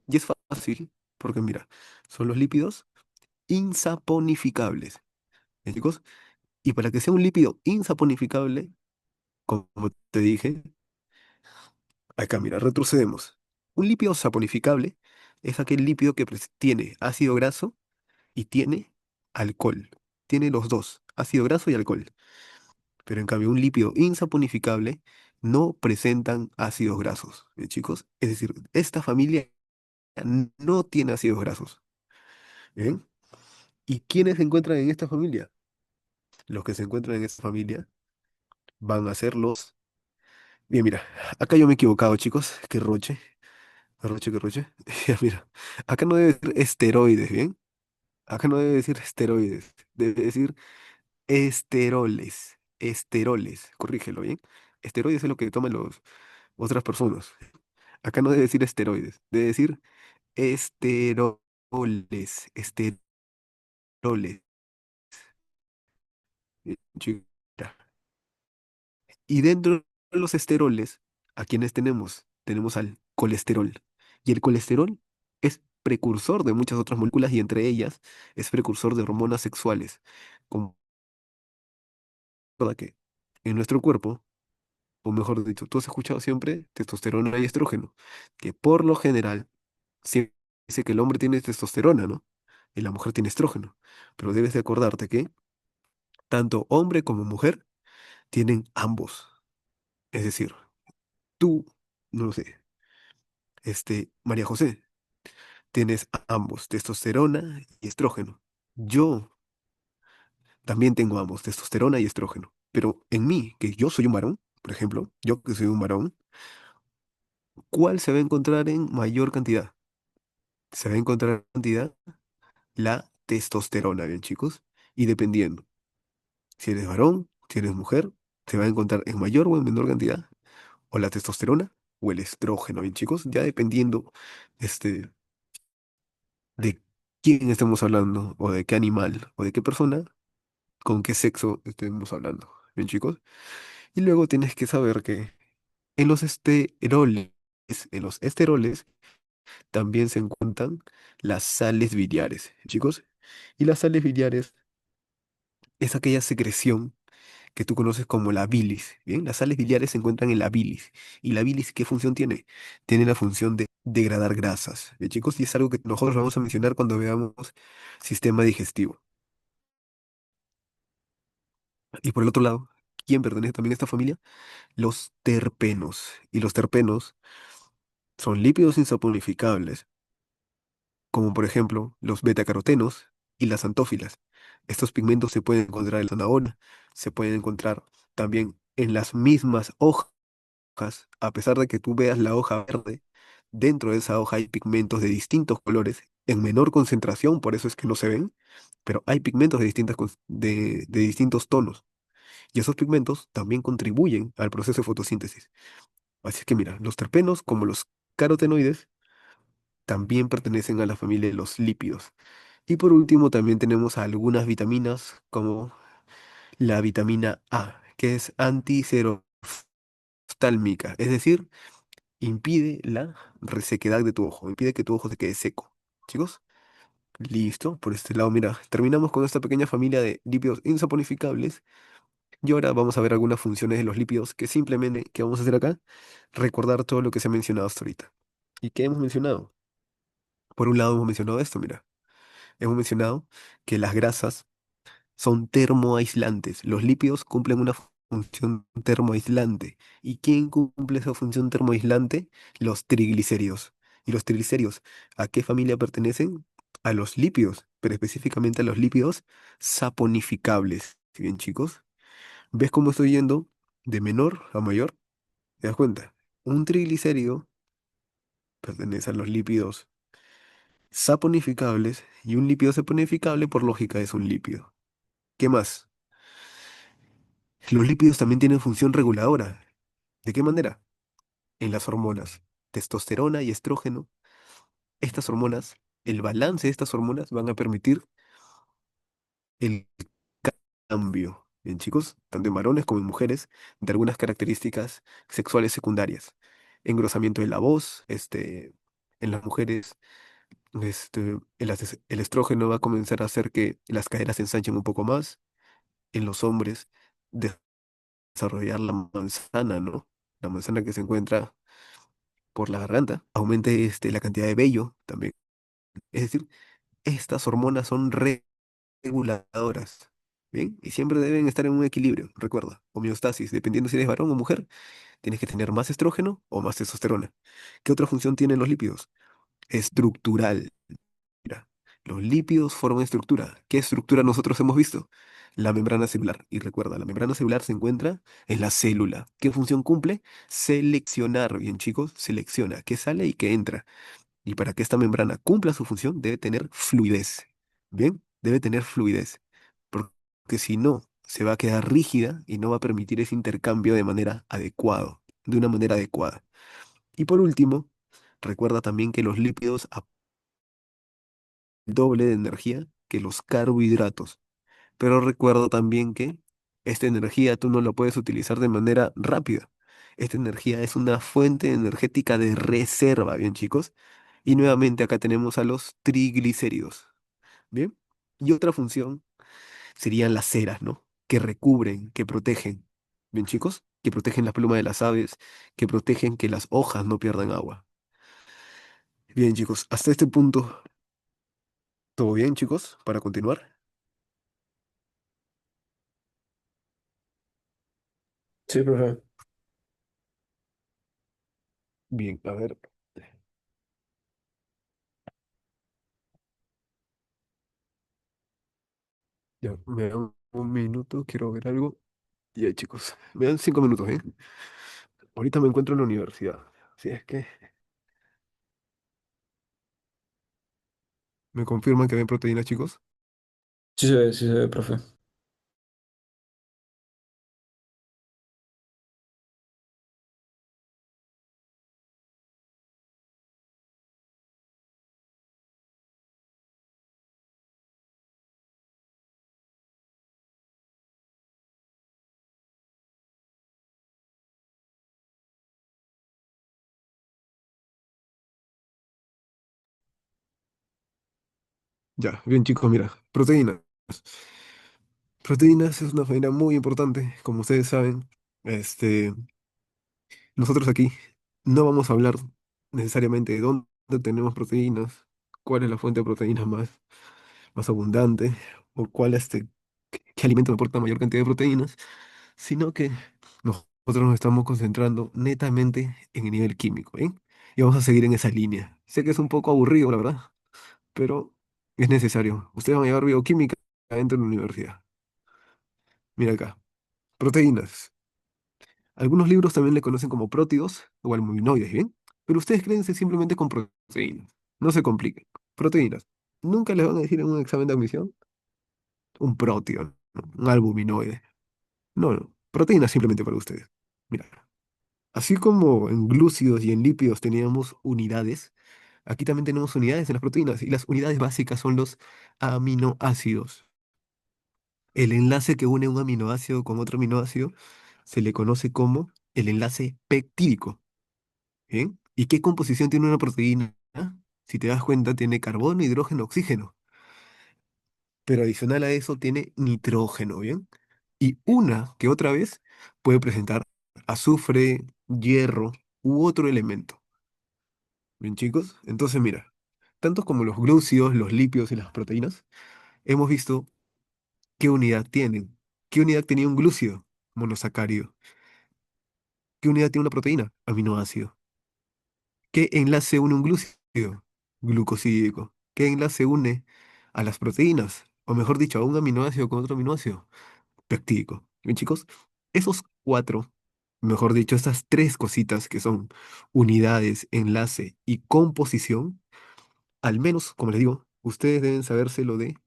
y es fácil, porque mira, son los lípidos insaponificables. Bien, chicos. Y para que sea un lípido insaponificable, como te dije, acá, mira, retrocedemos. Un lípido saponificable es aquel lípido que tiene ácido graso y tiene alcohol. Tiene los dos, ácido graso y alcohol. Pero en cambio, un lípido insaponificable no presentan ácidos grasos, chicos. Es decir, esta familia no tiene ácidos grasos. ¿Bien? ¿Y quiénes se encuentran en esta familia? Los que se encuentran en esta familia van a ser los... Bien, mira, acá yo me he equivocado, chicos. Qué roche, qué roche, qué roche. Ya, mira, acá no debe decir esteroides, ¿bien? Acá no debe decir esteroides, debe decir esteroles. Esteroles, corrígelo, ¿bien? Esteroides es lo que toman los otras personas. Acá no debe decir esteroides, debe decir esteroles. Esteroles. Chica. Y dentro de los esteroles, ¿a quiénes tenemos? Tenemos al colesterol. Y el colesterol es precursor de muchas otras moléculas y entre ellas es precursor de hormonas sexuales. Como que en nuestro cuerpo, o mejor dicho, tú has escuchado siempre testosterona y estrógeno, que por lo general se dice que el hombre tiene testosterona, ¿no? Y la mujer tiene estrógeno. Pero debes de acordarte que tanto hombre como mujer tienen ambos. Es decir, tú, no lo sé, María José, tienes ambos, testosterona y estrógeno. Yo también tengo ambos, testosterona y estrógeno. Pero en mí, que yo soy un varón, por ejemplo, yo que soy un varón, ¿cuál se va a encontrar en mayor cantidad? Se va a encontrar en cantidad la testosterona, ¿bien, chicos? Y dependiendo, si eres varón, si eres mujer, se va a encontrar en mayor o en menor cantidad, o la testosterona o el estrógeno, ¿bien, chicos? Ya dependiendo, este, de quién estemos hablando, o de qué animal, o de qué persona, con qué sexo estemos hablando, ¿bien, chicos? Y luego tienes que saber que en los esteroles, en los esteroles también se encuentran las sales biliares, chicos. Y las sales biliares es aquella secreción que tú conoces como la bilis, ¿bien? Las sales biliares se encuentran en la bilis. ¿Y la bilis qué función tiene? Tiene la función de degradar grasas, ¿bien, chicos? Y es algo que nosotros vamos a mencionar cuando veamos sistema digestivo. Y por el otro lado, ¿quién pertenece también a esta familia? Los terpenos. Y los terpenos son lípidos insaponificables, como por ejemplo los betacarotenos y las antófilas. Estos pigmentos se pueden encontrar en la zanahoria, se pueden encontrar también en las mismas hojas, a pesar de que tú veas la hoja verde, dentro de esa hoja hay pigmentos de distintos colores, en menor concentración, por eso es que no se ven, pero hay pigmentos de de distintos tonos. Y esos pigmentos también contribuyen al proceso de fotosíntesis. Así es que mira, los terpenos, como los carotenoides, también pertenecen a la familia de los lípidos. Y por último, también tenemos algunas vitaminas, como la vitamina A, que es antiserostálmica, es decir, impide la resequedad de tu ojo, impide que tu ojo se quede seco. Chicos, listo. Por este lado, mira, terminamos con esta pequeña familia de lípidos insaponificables. Y ahora vamos a ver algunas funciones de los lípidos que simplemente, ¿qué vamos a hacer acá? Recordar todo lo que se ha mencionado hasta ahorita. ¿Y qué hemos mencionado? Por un lado hemos mencionado esto, mira. Hemos mencionado que las grasas son termoaislantes. Los lípidos cumplen una función termoaislante. ¿Y quién cumple esa función termoaislante? Los triglicéridos. ¿Y los triglicéridos a qué familia pertenecen? A los lípidos, pero específicamente a los lípidos saponificables. ¿Sí bien, chicos? ¿Ves cómo estoy yendo de menor a mayor? ¿Te das cuenta? Un triglicérido pertenece a los lípidos saponificables y un lípido saponificable por lógica es un lípido. ¿Qué más? Los lípidos también tienen función reguladora. ¿De qué manera? En las hormonas, testosterona y estrógeno. Estas hormonas, el balance de estas hormonas van a permitir el cambio en chicos, tanto en varones como en mujeres, de algunas características sexuales secundarias. Engrosamiento de la voz, en las mujeres, el estrógeno va a comenzar a hacer que las caderas se ensanchen un poco más. En los hombres, desarrollar la manzana, ¿no? La manzana que se encuentra por la garganta, aumente la cantidad de vello también. Es decir, estas hormonas son reguladoras. Bien, y siempre deben estar en un equilibrio, recuerda, homeostasis, dependiendo si eres varón o mujer, tienes que tener más estrógeno o más testosterona. ¿Qué otra función tienen los lípidos? Estructural. Mira, los lípidos forman estructura. ¿Qué estructura nosotros hemos visto? La membrana celular. Y recuerda, la membrana celular se encuentra en la célula. ¿Qué función cumple? Seleccionar. Bien, chicos, selecciona qué sale y qué entra. Y para que esta membrana cumpla su función, debe tener fluidez. Bien, debe tener fluidez. Porque si no, se va a quedar rígida y no va a permitir ese intercambio de una manera adecuada. Y por último, recuerda también que los lípidos doble de energía que los carbohidratos. Pero recuerdo también que esta energía tú no la puedes utilizar de manera rápida. Esta energía es una fuente energética de reserva, ¿bien, chicos? Y nuevamente acá tenemos a los triglicéridos, ¿bien? Y otra función serían las ceras, ¿no? Que recubren, que protegen, ¿bien, chicos? Que protegen la pluma de las aves, que protegen que las hojas no pierdan agua. Bien, chicos, hasta este punto, ¿todo bien, chicos? Para continuar. Sí, profe. Bien, a ver. Ya, me dan un minuto, quiero ver algo. Ya, chicos, me dan 5 minutos, ¿eh? Ahorita me encuentro en la universidad. Así es que me confirman que ven proteínas, chicos. Sí se ve, profe. Ya, bien, chicos, mira, proteínas. Proteínas es una faena muy importante, como ustedes saben. Este, nosotros aquí no vamos a hablar necesariamente de dónde tenemos proteínas, cuál es la fuente de proteínas más abundante, o qué alimento aporta mayor cantidad de proteínas, sino que nosotros nos estamos concentrando netamente en el nivel químico, ¿eh? Y vamos a seguir en esa línea. Sé que es un poco aburrido, la verdad, pero es necesario. Ustedes van a llevar bioquímica dentro de la universidad. Mira acá, proteínas. Algunos libros también le conocen como prótidos o almuminoides, ¿bien? Pero ustedes créense simplemente con proteínas. No se compliquen. Proteínas. Nunca les van a decir en un examen de admisión un prótido, ¿no? Un albuminoide. No, no. Proteínas simplemente para ustedes. Mira, así como en glúcidos y en lípidos teníamos unidades, aquí también tenemos unidades en las proteínas y las unidades básicas son los aminoácidos. El enlace que une un aminoácido con otro aminoácido se le conoce como el enlace peptídico. ¿Bien? ¿Y qué composición tiene una proteína? Si te das cuenta, tiene carbono, hidrógeno, oxígeno. Pero adicional a eso tiene nitrógeno, ¿bien? Y una que otra vez puede presentar azufre, hierro u otro elemento. ¿Bien, chicos? Entonces, mira, tanto como los glúcidos, los lípidos y las proteínas, hemos visto qué unidad tienen. ¿Qué unidad tenía un glúcido? Monosacárido. ¿Qué unidad tiene una proteína? Aminoácido. ¿Qué enlace une un glúcido? Glucosídico. ¿Qué enlace une a las proteínas? O mejor dicho, a un aminoácido con otro aminoácido. Peptídico. Bien, chicos, esos cuatro, mejor dicho, estas tres cositas que son unidades, enlace y composición, al menos, como les digo, ustedes deben sabérselo de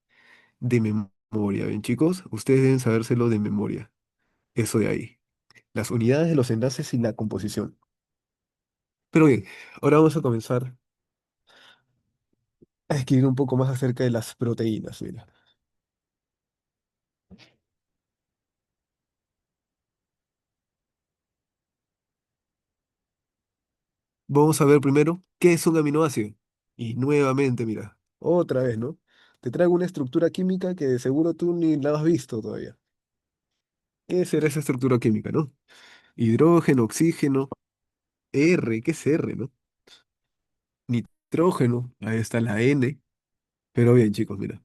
memoria. Bien, chicos, ustedes deben sabérselo de memoria. Eso de ahí. Las unidades, los enlaces y la composición. Pero bien, ahora vamos a comenzar a escribir un poco más acerca de las proteínas. Mira, vamos a ver primero qué es un aminoácido. Y nuevamente, mira, otra vez, ¿no? Te traigo una estructura química que de seguro tú ni la has visto todavía. ¿Qué será esa estructura química, no? Hidrógeno, oxígeno, R, ¿qué es R, no? Nitrógeno, ahí está la N. Pero bien, chicos, mira.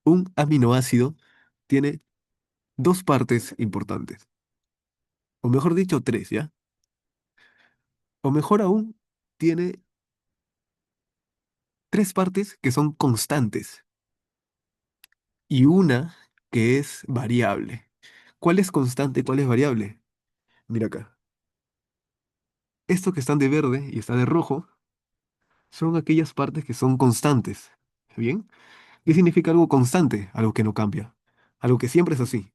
Un aminoácido tiene dos partes importantes, o mejor dicho, tres, ¿ya? O mejor aún, tiene tres partes que son constantes y una que es variable. ¿Cuál es constante y cuál es variable? Mira acá. Estos que están de verde y están de rojo son aquellas partes que son constantes. ¿Bien? ¿Qué significa algo constante? Algo que no cambia. Algo que siempre es así.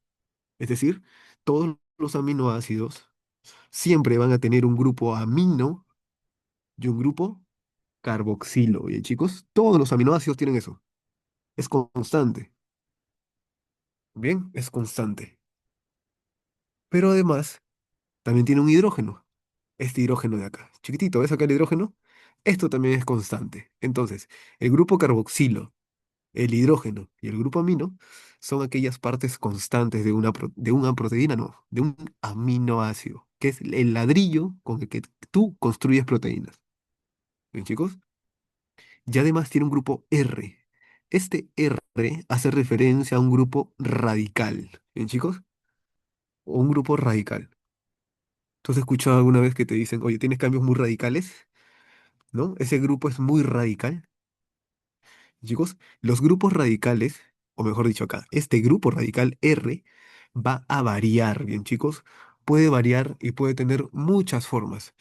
Es decir, todos los aminoácidos siempre van a tener un grupo amino y un grupo carboxilo. ¿Bien, chicos? Todos los aminoácidos tienen eso. Es constante. Bien, es constante. Pero además, también tiene un hidrógeno. Este hidrógeno de acá. Chiquitito, ¿ves acá el hidrógeno? Esto también es constante. Entonces, el grupo carboxilo, el hidrógeno y el grupo amino son aquellas partes constantes de una proteína, no, de un aminoácido, que es el ladrillo con el que tú construyes proteínas. ¿Bien, chicos? Y además tiene un grupo R. Este R hace referencia a un grupo radical. ¿Bien, chicos? O un grupo radical. ¿Tú has escuchado alguna vez que te dicen, oye, tienes cambios muy radicales? ¿No? Ese grupo es muy radical. Chicos, los grupos radicales, o mejor dicho acá, este grupo radical R va a variar, bien chicos, puede variar y puede tener muchas formas.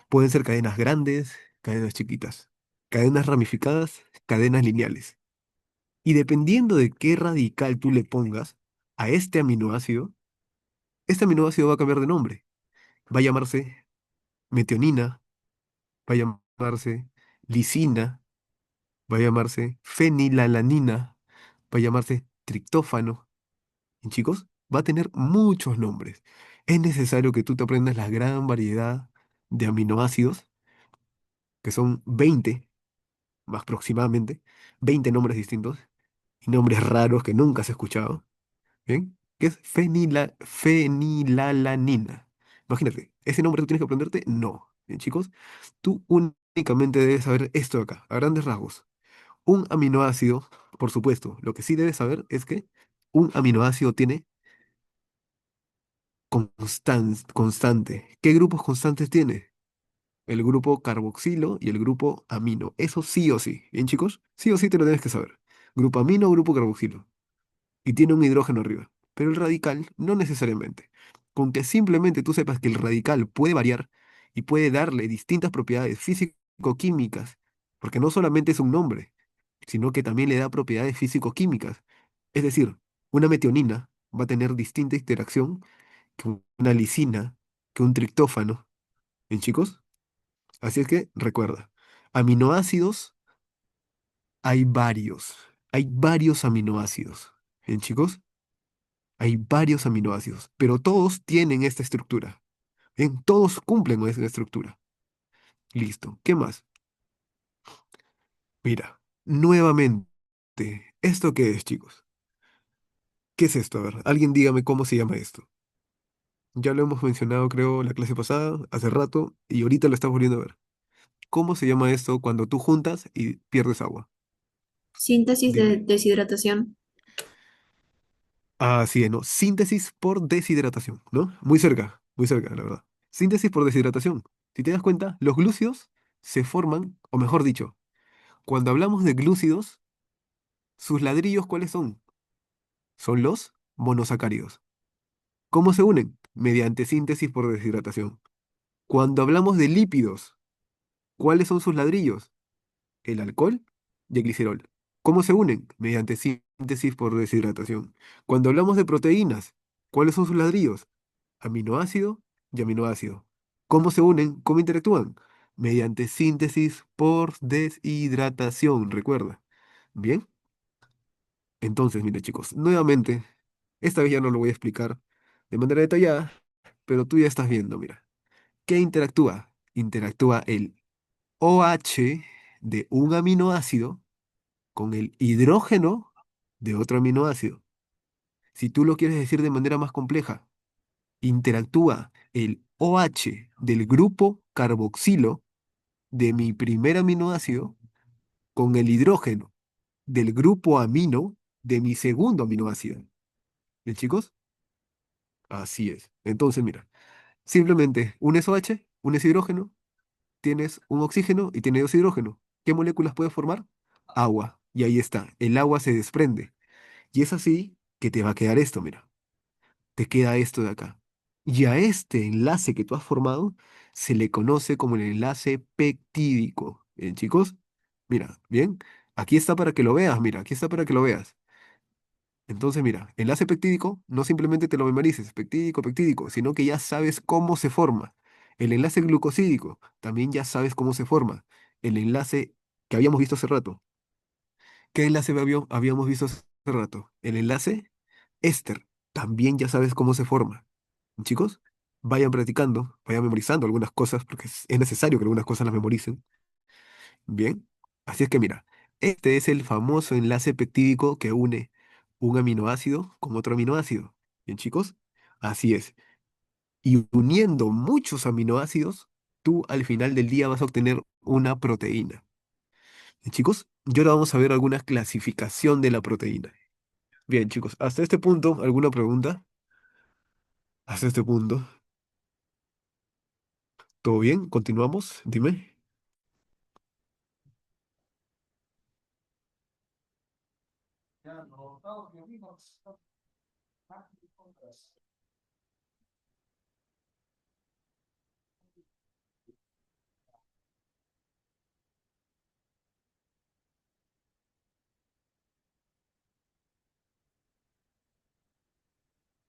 Pueden ser cadenas grandes, cadenas chiquitas, cadenas ramificadas, cadenas lineales. Y dependiendo de qué radical tú le pongas a este aminoácido va a cambiar de nombre. Va a llamarse metionina, va a llamarse lisina, va a llamarse fenilalanina, va a llamarse triptófano. Y chicos, va a tener muchos nombres. Es necesario que tú te aprendas la gran variedad de aminoácidos, que son 20 más aproximadamente, 20 nombres distintos y nombres raros que nunca has escuchado, ¿bien? Que es fenilalanina. Imagínate, ¿ese nombre tú tienes que aprenderte? No. Bien, chicos, tú únicamente debes saber esto de acá, a grandes rasgos. Un aminoácido, por supuesto, lo que sí debes saber es que un aminoácido tiene constante. ¿Qué grupos constantes tiene? El grupo carboxilo y el grupo amino. Eso sí o sí. ¿Bien, chicos? Sí o sí te lo tienes que saber. Grupo amino, grupo carboxilo. Y tiene un hidrógeno arriba. Pero el radical no necesariamente. Con que simplemente tú sepas que el radical puede variar y puede darle distintas propiedades físico-químicas, porque no solamente es un nombre, sino que también le da propiedades físico-químicas. Es decir, una metionina va a tener distinta interacción que una lisina, que un triptófano. ¿Bien, chicos? Así es que recuerda, aminoácidos hay varios. Hay varios aminoácidos. ¿Bien, chicos? Hay varios aminoácidos, pero todos tienen esta estructura. Bien, todos cumplen con esta estructura. Listo. ¿Qué más? Mira, nuevamente, ¿esto qué es, chicos? ¿Qué es esto? A ver, alguien dígame cómo se llama esto. Ya lo hemos mencionado, creo, la clase pasada, hace rato, y ahorita lo estamos volviendo a ver. ¿Cómo se llama esto cuando tú juntas y pierdes agua? Síntesis de Dime. deshidratación. Así es, ¿no? Síntesis por deshidratación, ¿no? Muy cerca, la verdad. Síntesis por deshidratación. Si te das cuenta, los glúcidos se forman, o mejor dicho, cuando hablamos de glúcidos, sus ladrillos, ¿cuáles son? Son los monosacáridos. ¿Cómo se unen? Mediante síntesis por deshidratación. Cuando hablamos de lípidos, ¿cuáles son sus ladrillos? El alcohol y el glicerol. ¿Cómo se unen? Mediante síntesis por deshidratación. Cuando hablamos de proteínas, ¿cuáles son sus ladrillos? Aminoácido y aminoácido. ¿Cómo se unen? ¿Cómo interactúan? Mediante síntesis por deshidratación, recuerda. Bien, entonces, mire chicos, nuevamente, esta vez ya no lo voy a explicar de manera detallada, pero tú ya estás viendo, mira. ¿Qué interactúa? Interactúa el OH de un aminoácido con el hidrógeno de otro aminoácido. Si tú lo quieres decir de manera más compleja, interactúa el OH del grupo carboxilo de mi primer aminoácido con el hidrógeno del grupo amino de mi segundo aminoácido. ¿Bien, chicos? Así es. Entonces, mira, simplemente un SOH, un S hidrógeno, tienes un oxígeno y tienes dos hidrógeno. ¿Qué moléculas puede formar? Agua. Y ahí está, el agua se desprende. Y es así que te va a quedar esto, mira. Te queda esto de acá. Y a este enlace que tú has formado se le conoce como el enlace peptídico. ¿Bien, chicos? Mira, bien. Aquí está para que lo veas, mira, aquí está para que lo veas. Entonces, mira, enlace peptídico no simplemente te lo memorices, peptídico, peptídico, sino que ya sabes cómo se forma. El enlace glucosídico también ya sabes cómo se forma. El enlace que habíamos visto hace rato. ¿Qué enlace habíamos visto hace rato? El enlace éster. También ya sabes cómo se forma. Chicos, vayan practicando, vayan memorizando algunas cosas, porque es necesario que algunas cosas las memoricen. Bien. Así es que mira, este es el famoso enlace peptídico que une un aminoácido con otro aminoácido. Bien, chicos, así es. Y uniendo muchos aminoácidos, tú al final del día vas a obtener una proteína. Bien, chicos, y ahora vamos a ver alguna clasificación de la proteína. Bien, chicos, hasta este punto, ¿alguna pregunta? Hasta este punto, ¿todo bien? ¿Continuamos? Dime.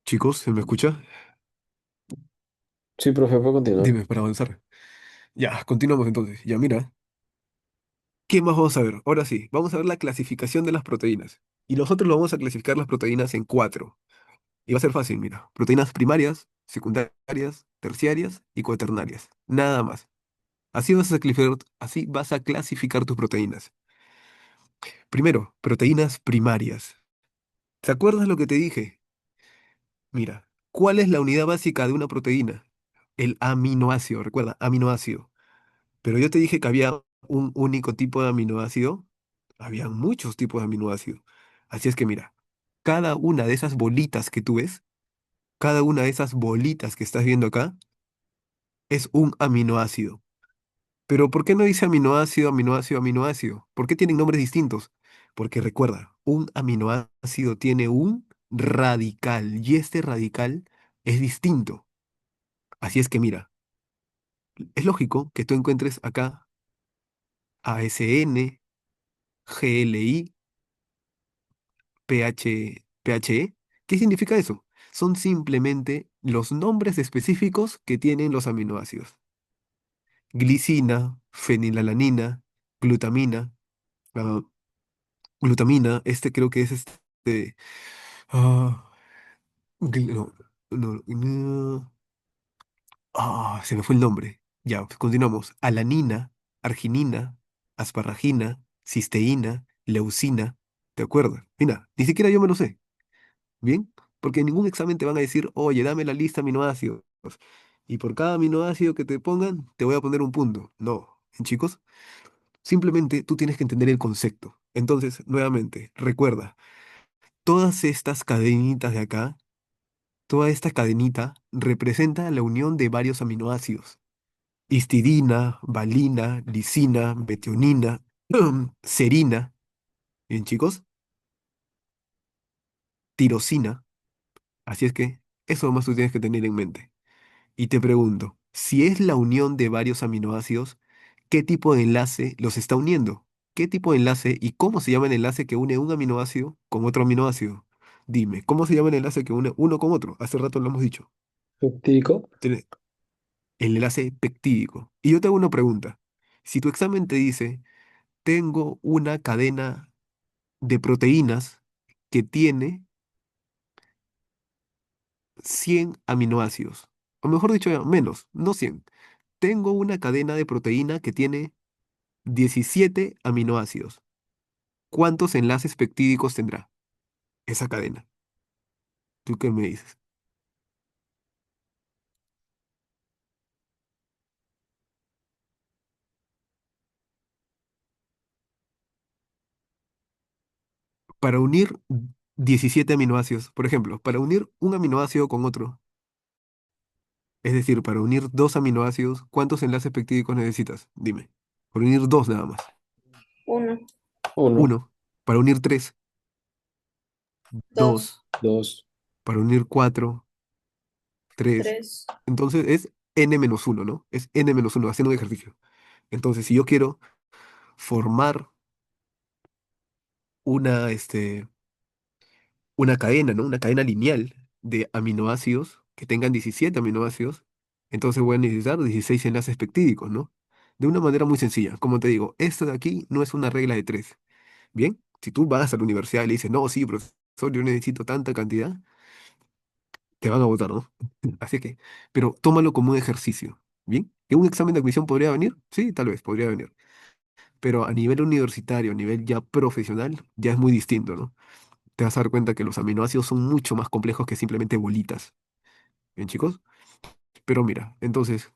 Chicos, ¿se me escucha? Sí, profe, puedo continuar. Dime, para avanzar. Ya, continuamos entonces. Ya, mira, ¿qué más vamos a ver? Ahora sí, vamos a ver la clasificación de las proteínas. Y nosotros lo vamos a clasificar las proteínas en cuatro. Y va a ser fácil, mira. Proteínas primarias, secundarias, terciarias y cuaternarias. Nada más. Así vas a clasificar tus proteínas. Primero, proteínas primarias. ¿Te acuerdas lo que te dije? Mira, ¿cuál es la unidad básica de una proteína? El aminoácido, recuerda, aminoácido. Pero yo te dije que había un único tipo de aminoácido. Había muchos tipos de aminoácido. Así es que mira, cada una de esas bolitas que tú ves, cada una de esas bolitas que estás viendo acá, es un aminoácido. Pero ¿por qué no dice aminoácido, aminoácido, aminoácido? ¿Por qué tienen nombres distintos? Porque recuerda, un aminoácido tiene un radical y este radical es distinto. Así es que mira, es lógico que tú encuentres acá ASN, GLI, PHE. ¿Qué significa eso? Son simplemente los nombres específicos que tienen los aminoácidos. Glicina, fenilalanina, glutamina, ah, glutamina, este creo que es este... ah, no, se me fue el nombre. Ya, pues, continuamos. Alanina, arginina, asparragina, cisteína, leucina. ¿Te acuerdas? Mira, ni siquiera yo me lo sé. ¿Bien? Porque en ningún examen te van a decir, oye, dame la lista de aminoácidos. Y por cada aminoácido que te pongan, te voy a poner un punto. No, chicos, simplemente tú tienes que entender el concepto. Entonces, nuevamente, recuerda, todas estas cadenitas de acá, toda esta cadenita representa la unión de varios aminoácidos. Histidina, valina, lisina, metionina, serina. Bien, chicos, tirosina. Así es que eso más tú tienes que tener en mente. Y te pregunto, si es la unión de varios aminoácidos, ¿qué tipo de enlace los está uniendo? ¿Qué tipo de enlace y cómo se llama el enlace que une un aminoácido con otro aminoácido? Dime, ¿cómo se llama el enlace que une uno con otro? Hace rato lo hemos dicho. Peptídico. Tiene el enlace peptídico. Y yo te hago una pregunta. Si tu examen te dice, tengo una cadena de proteínas que tiene 100 aminoácidos, o mejor dicho, menos, no 100. Tengo una cadena de proteína que tiene 17 aminoácidos. ¿Cuántos enlaces peptídicos tendrá esa cadena? ¿Tú qué me dices? para unir 17 aminoácidos, por ejemplo, para unir un aminoácido con otro, es decir, para unir dos aminoácidos, ¿cuántos enlaces peptídicos necesitas? Dime. Para unir dos nada más. Uno, Uno, Uno. Para unir tres, dos, dos. dos. Para unir cuatro, tres. tres, Entonces es n-1, ¿no? Es n-1 haciendo un ejercicio. Entonces, si yo quiero formar una, una cadena, ¿no? Una cadena lineal de aminoácidos que tengan 17 aminoácidos, entonces voy a necesitar 16 enlaces peptídicos, ¿no? De una manera muy sencilla. Como te digo, esto de aquí no es una regla de tres. Bien, si tú vas a la universidad y le dices, no, sí, profesor, yo necesito tanta cantidad, te van a votar, ¿no? Así que, pero tómalo como un ejercicio. ¿Bien? ¿Que un examen de admisión podría venir? Sí, tal vez, podría venir. Pero a nivel universitario, a nivel ya profesional, ya es muy distinto, ¿no? Te vas a dar cuenta que los aminoácidos son mucho más complejos que simplemente bolitas. ¿Bien, chicos? Pero mira, entonces,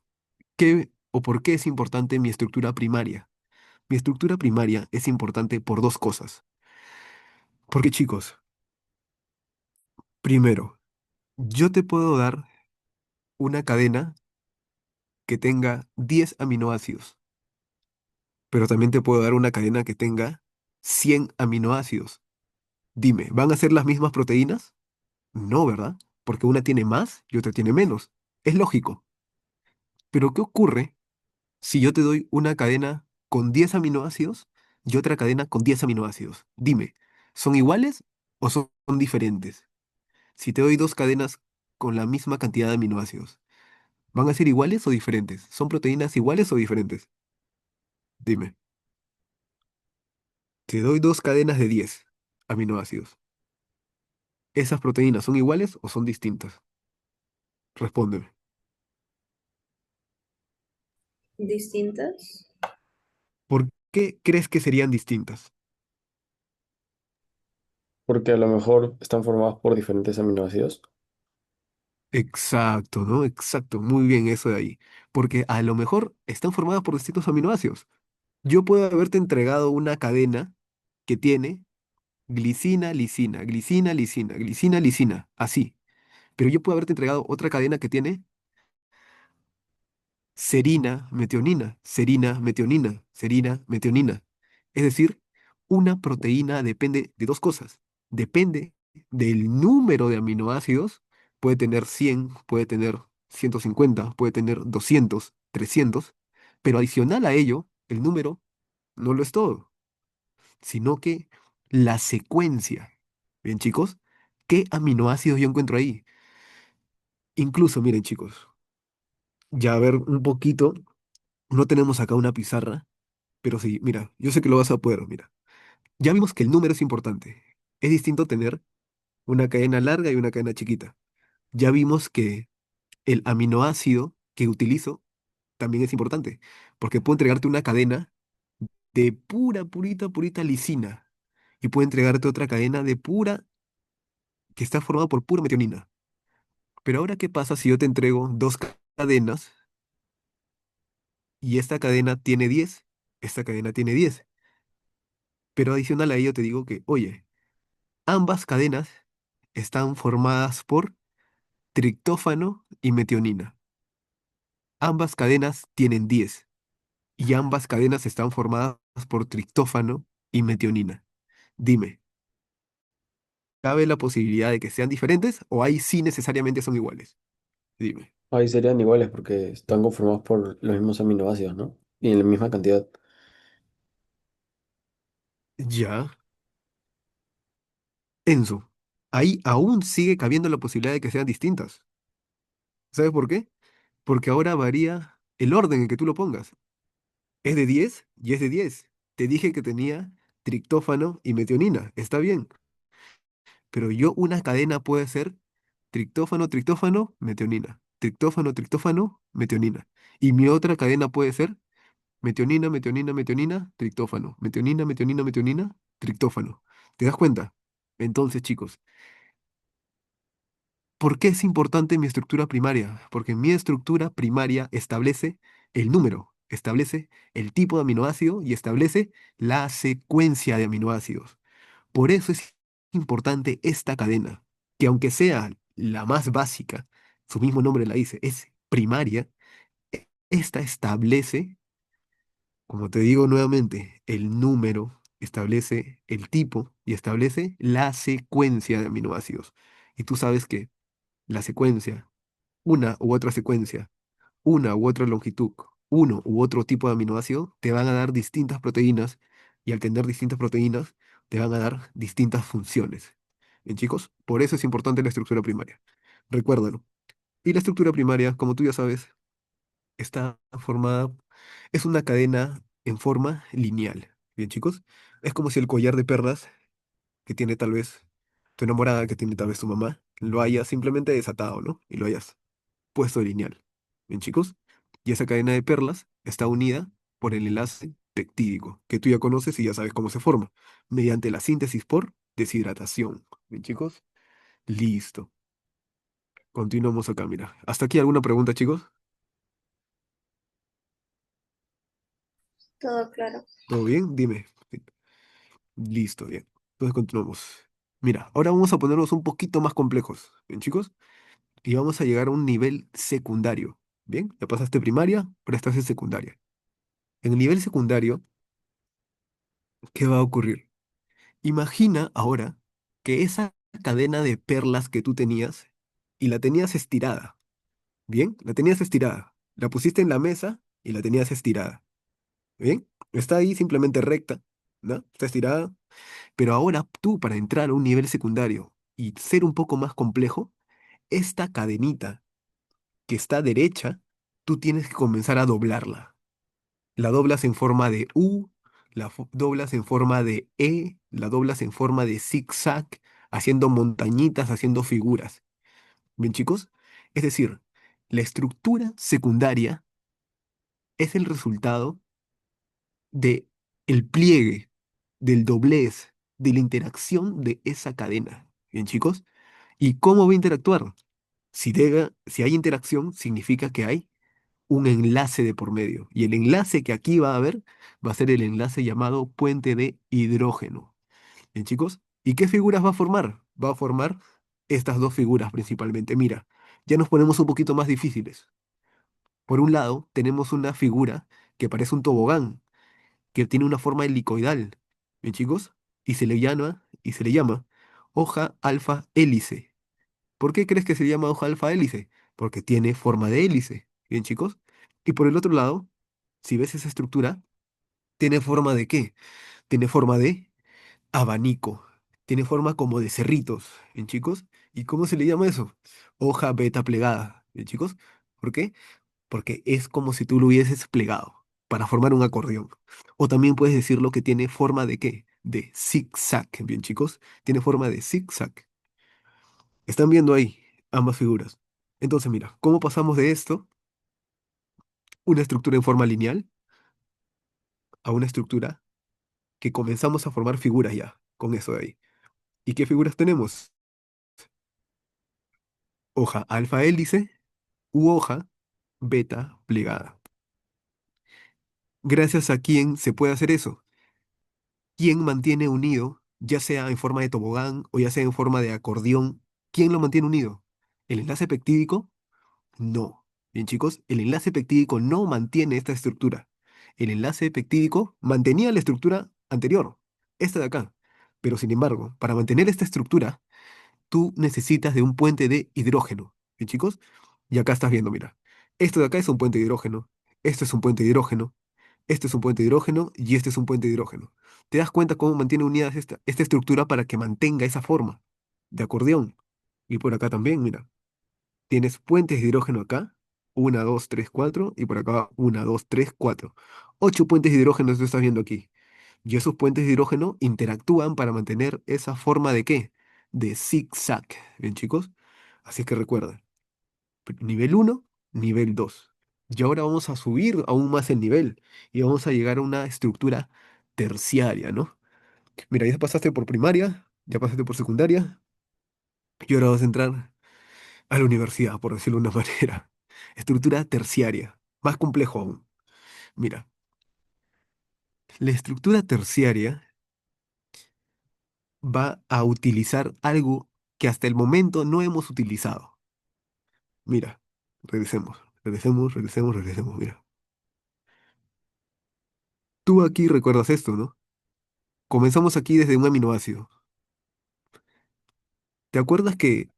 ¿qué o por qué es importante mi estructura primaria? Mi estructura primaria es importante por dos cosas. Porque, chicos, primero, yo te puedo dar una cadena que tenga 10 aminoácidos, pero también te puedo dar una cadena que tenga 100 aminoácidos. Dime, ¿van a ser las mismas proteínas? No, ¿verdad? Porque una tiene más y otra tiene menos. Es lógico. Pero ¿qué ocurre si yo te doy una cadena con 10 aminoácidos y otra cadena con 10 aminoácidos? Dime, ¿son iguales o son diferentes? Si te doy dos cadenas con la misma cantidad de aminoácidos, ¿van a ser iguales o diferentes? ¿Son proteínas iguales o diferentes? Dime, te doy dos cadenas de 10 aminoácidos. ¿Esas proteínas son iguales o son distintas? Respóndeme. distintas. ¿Por qué crees que serían distintas? Porque a lo mejor están formados por diferentes aminoácidos. Exacto, ¿no? Exacto, muy bien eso de ahí. Porque a lo mejor están formadas por distintos aminoácidos. Yo puedo haberte entregado una cadena que tiene glicina, lisina, glicina, lisina, glicina, lisina, así. Pero yo puedo haberte entregado otra cadena que tiene serina, metionina, serina, metionina, serina, metionina. Es decir, una proteína depende de dos cosas. Depende del número de aminoácidos. Puede tener 100, puede tener 150, puede tener 200, 300. Pero adicional a ello, el número no lo es todo, sino que la secuencia. Bien, chicos, ¿qué aminoácidos yo encuentro ahí? Incluso, miren, chicos, ya a ver un poquito, no tenemos acá una pizarra. Pero sí, mira, yo sé que lo vas a poder, mira. Ya vimos que el número es importante. Es distinto tener una cadena larga y una cadena chiquita. Ya vimos que el aminoácido que utilizo también es importante, porque puedo entregarte una cadena de pura, purita, purita lisina y puedo entregarte otra cadena de pura, que está formada por pura metionina. Pero ahora, ¿qué pasa si yo te entrego dos cadenas y esta cadena tiene 10, esta cadena tiene 10? Pero adicional a ello te digo que, oye, ambas cadenas están formadas por triptófano y metionina. Ambas cadenas tienen 10 y ambas cadenas están formadas por triptófano y metionina. Dime, ¿cabe la posibilidad de que sean diferentes o ahí sí necesariamente son iguales? Dime. Ahí serían iguales porque están conformados por los mismos aminoácidos, ¿no? Y en la misma cantidad. Ya, Enzo, ahí aún sigue cabiendo la posibilidad de que sean distintas. ¿Sabes por qué? Porque ahora varía el orden en que tú lo pongas. Es de 10 y es de 10. Te dije que tenía triptófano y metionina. Está bien. Pero yo una cadena puede ser triptófano, triptófano, metionina. Triptófano, triptófano, metionina. Y mi otra cadena puede ser metionina, metionina, metionina, triptófano. Metionina, metionina, metionina, triptófano. ¿Te das cuenta? Entonces, chicos, ¿por qué es importante mi estructura primaria? Porque mi estructura primaria establece el número, establece el tipo de aminoácido y establece la secuencia de aminoácidos. Por eso es importante esta cadena, que aunque sea la más básica, su mismo nombre la dice, es primaria, esta establece, como te digo nuevamente, el número, establece el tipo y establece la secuencia de aminoácidos. Y tú sabes que la secuencia, una u otra secuencia, una u otra longitud, uno u otro tipo de aminoácido, te van a dar distintas proteínas y al tener distintas proteínas, te van a dar distintas funciones. Bien, chicos, por eso es importante la estructura primaria. Recuérdalo. Y la estructura primaria, como tú ya sabes, está formada, es una cadena en forma lineal. Bien, chicos, es como si el collar de perlas que tiene tal vez tu enamorada, que tiene tal vez tu mamá, lo hayas simplemente desatado, ¿no? Y lo hayas puesto lineal. Bien, chicos. Y esa cadena de perlas está unida por el enlace peptídico, que tú ya conoces y ya sabes cómo se forma, mediante la síntesis por deshidratación. Bien, chicos. Listo. Continuamos acá, mira. ¿Hasta aquí alguna pregunta, chicos? Todo claro. ¿Todo bien? Dime. Listo, bien. Entonces continuamos. Mira, ahora vamos a ponernos un poquito más complejos. Bien, chicos. Y vamos a llegar a un nivel secundario. Bien, ya pasaste primaria, ahora estás en secundaria. En el nivel secundario, ¿qué va a ocurrir? Imagina ahora que esa cadena de perlas que tú tenías y la tenías estirada, ¿bien? La tenías estirada. La pusiste en la mesa y la tenías estirada, ¿bien? Está ahí simplemente recta, ¿no? Está estirada. Pero ahora tú, para entrar a un nivel secundario y ser un poco más complejo, esta cadenita que está derecha, tú tienes que comenzar a doblarla. La doblas en forma de U, doblas en forma de E, la doblas en forma de zigzag, haciendo montañitas, haciendo figuras. ¿Bien, chicos? Es decir, la estructura secundaria es el resultado de el pliegue, del doblez, de la interacción de esa cadena. ¿Bien, chicos? ¿Y cómo va a interactuar? Si hay interacción, significa que hay un enlace de por medio. Y el enlace que aquí va a haber va a ser el enlace llamado puente de hidrógeno. ¿Bien, chicos? ¿Y qué figuras va a formar? Va a formar estas dos figuras principalmente. Mira, ya nos ponemos un poquito más difíciles. Por un lado, tenemos una figura que parece un tobogán, que tiene una forma helicoidal. ¿Bien, chicos? Y se le llama hoja alfa hélice. ¿Por qué crees que se llama hoja alfa hélice? Porque tiene forma de hélice. ¿Bien, chicos? Y por el otro lado, si ves esa estructura, ¿tiene forma de qué? Tiene forma de abanico. Tiene forma como de cerritos. ¿Bien, chicos? ¿Y cómo se le llama eso? Hoja beta plegada. ¿Bien, chicos? ¿Por qué? Porque es como si tú lo hubieses plegado para formar un acordeón. O también puedes decirlo que tiene forma de qué? De zigzag. ¿Bien, chicos? Tiene forma de zigzag. Están viendo ahí ambas figuras. Entonces, mira, ¿cómo pasamos de esto, una estructura en forma lineal, a una estructura que comenzamos a formar figuras ya, con eso de ahí? ¿Y qué figuras tenemos? Hoja alfa hélice u hoja beta plegada. Gracias a quién se puede hacer eso. ¿Quién mantiene unido, ya sea en forma de tobogán o ya sea en forma de acordeón? ¿Quién lo mantiene unido? ¿El enlace peptídico? No. Bien, chicos, el enlace peptídico no mantiene esta estructura. El enlace peptídico mantenía la estructura anterior, esta de acá. Pero sin embargo, para mantener esta estructura, tú necesitas de un puente de hidrógeno. Bien, chicos, y acá estás viendo, mira. Esto de acá es un puente de hidrógeno. Esto es un puente de hidrógeno. Este es un puente de hidrógeno y este es un puente de hidrógeno. ¿Te das cuenta cómo mantiene unida esta estructura para que mantenga esa forma de acordeón? Y por acá también, mira. Tienes puentes de hidrógeno acá. Una, 2, 3, 4. Y por acá, una, 2, 3, 4. 8 puentes de hidrógeno tú estás viendo aquí. Y esos puentes de hidrógeno interactúan para mantener esa forma de qué? De zigzag. Bien, chicos. Así que recuerda. Nivel uno, nivel 2. Y ahora vamos a subir aún más el nivel. Y vamos a llegar a una estructura terciaria, ¿no? Mira, ya pasaste por primaria, ya pasaste por secundaria. Y ahora vas a entrar a la universidad, por decirlo de una manera. Estructura terciaria, más complejo aún. Mira, la estructura terciaria va a utilizar algo que hasta el momento no hemos utilizado. Mira, regresemos, mira. Tú aquí recuerdas esto, ¿no? Comenzamos aquí desde un aminoácido. ¿Te acuerdas que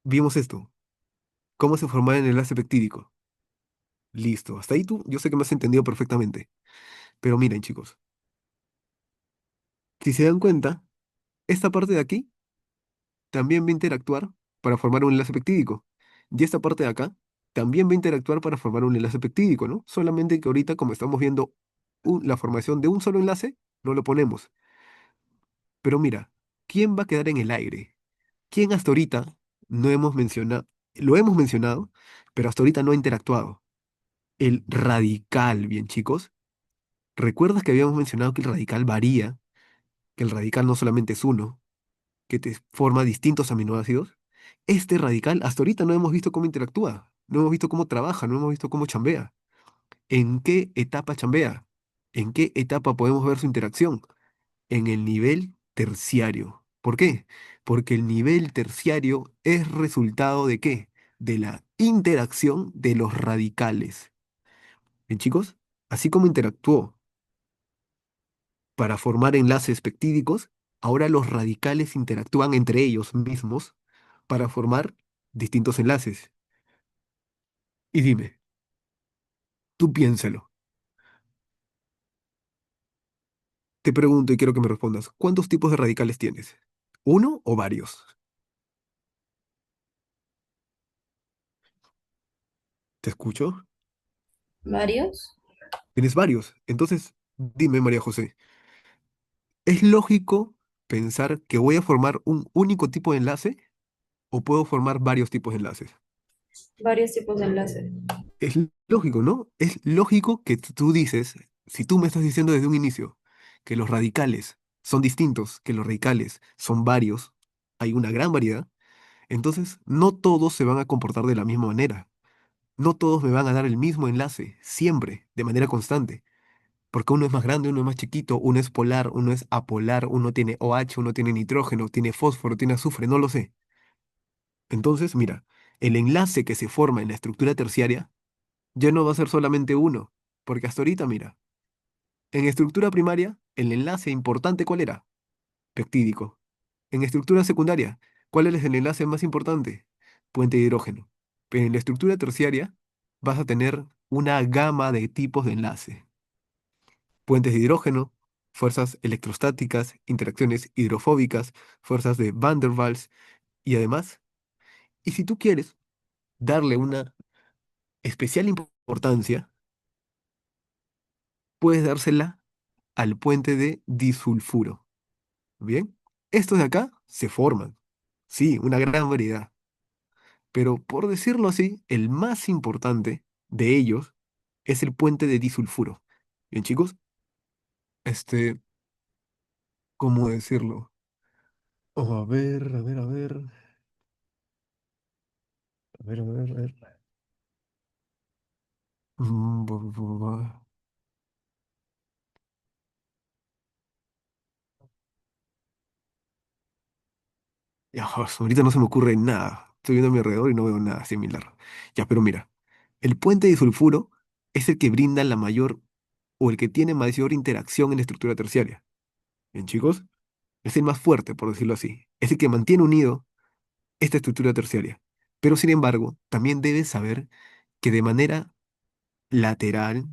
vimos esto? ¿Cómo se formaba el enlace peptídico? Listo, hasta ahí tú, yo sé que me has entendido perfectamente. Pero miren, chicos, si se dan cuenta, esta parte de aquí también va a interactuar para formar un enlace peptídico. Y esta parte de acá también va a interactuar para formar un enlace peptídico, ¿no? Solamente que ahorita, como estamos viendo la formación de un solo enlace, no lo ponemos. Pero mira, ¿quién va a quedar en el aire? ¿Quién hasta ahorita no hemos mencionado? Lo hemos mencionado, pero hasta ahorita no ha interactuado. El radical, bien chicos. ¿Recuerdas que habíamos mencionado que el radical varía? Que el radical no solamente es uno, que te forma distintos aminoácidos. Este radical hasta ahorita no hemos visto cómo interactúa, no hemos visto cómo trabaja, no hemos visto cómo chambea. ¿En qué etapa chambea? ¿En qué etapa podemos ver su interacción? En el nivel terciario. ¿Por qué? Porque el nivel terciario es resultado de ¿qué? De la interacción de los radicales. Bien, chicos, así como interactuó para formar enlaces peptídicos, ahora los radicales interactúan entre ellos mismos para formar distintos enlaces. Y dime, tú piénsalo. Te pregunto y quiero que me respondas, ¿cuántos tipos de radicales tienes? ¿Uno o varios? ¿Te escucho? ¿Varios? Tienes varios. Entonces, dime, María José, ¿es lógico pensar que voy a formar un único tipo de enlace o puedo formar varios tipos de enlaces? Varios tipos de enlaces. Es lógico, ¿no? Es lógico que tú dices, si tú me estás diciendo desde un inicio que los radicales son distintos, que los radicales son varios, hay una gran variedad, entonces no todos se van a comportar de la misma manera. No todos me van a dar el mismo enlace, siempre, de manera constante. Porque uno es más grande, uno es más chiquito, uno es polar, uno es apolar, uno tiene OH, uno tiene nitrógeno, tiene fósforo, tiene azufre, no lo sé. Entonces, mira, el enlace que se forma en la estructura terciaria ya no va a ser solamente uno, porque hasta ahorita, mira, en estructura primaria, el enlace importante, ¿cuál era? Peptídico. En estructura secundaria, ¿cuál es el enlace más importante? Puente de hidrógeno. Pero en la estructura terciaria vas a tener una gama de tipos de enlace. Puentes de hidrógeno, fuerzas electrostáticas, interacciones hidrofóbicas, fuerzas de Van der Waals y además, y si tú quieres darle una especial importancia, puedes dársela al puente de disulfuro. ¿Bien? Estos de acá se forman. Sí, una gran variedad. Pero por decirlo así, el más importante de ellos es el puente de disulfuro. Bien, chicos, este, ¿cómo decirlo? Oh, a ver, a ver, a ver. A ver, a ver, a ver. Bu. Ya, ahorita no se me ocurre nada. Estoy viendo a mi alrededor y no veo nada similar. Ya, pero mira, el puente de sulfuro es el que brinda la mayor o el que tiene mayor interacción en la estructura terciaria. Bien, chicos, es el más fuerte, por decirlo así. Es el que mantiene unido esta estructura terciaria. Pero sin embargo, también debes saber que de manera lateral,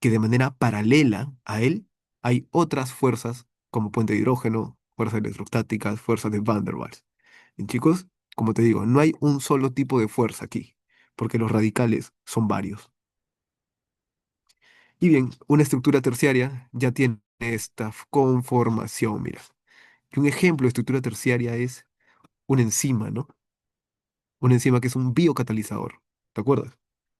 que de manera paralela a él, hay otras fuerzas como puente de hidrógeno, fuerzas electrostáticas, fuerzas de Van der Waals. Y chicos, como te digo, no hay un solo tipo de fuerza aquí, porque los radicales son varios. Y bien, una estructura terciaria ya tiene esta conformación, mira. Y un ejemplo de estructura terciaria es una enzima, ¿no? Una enzima que es un biocatalizador, ¿te acuerdas?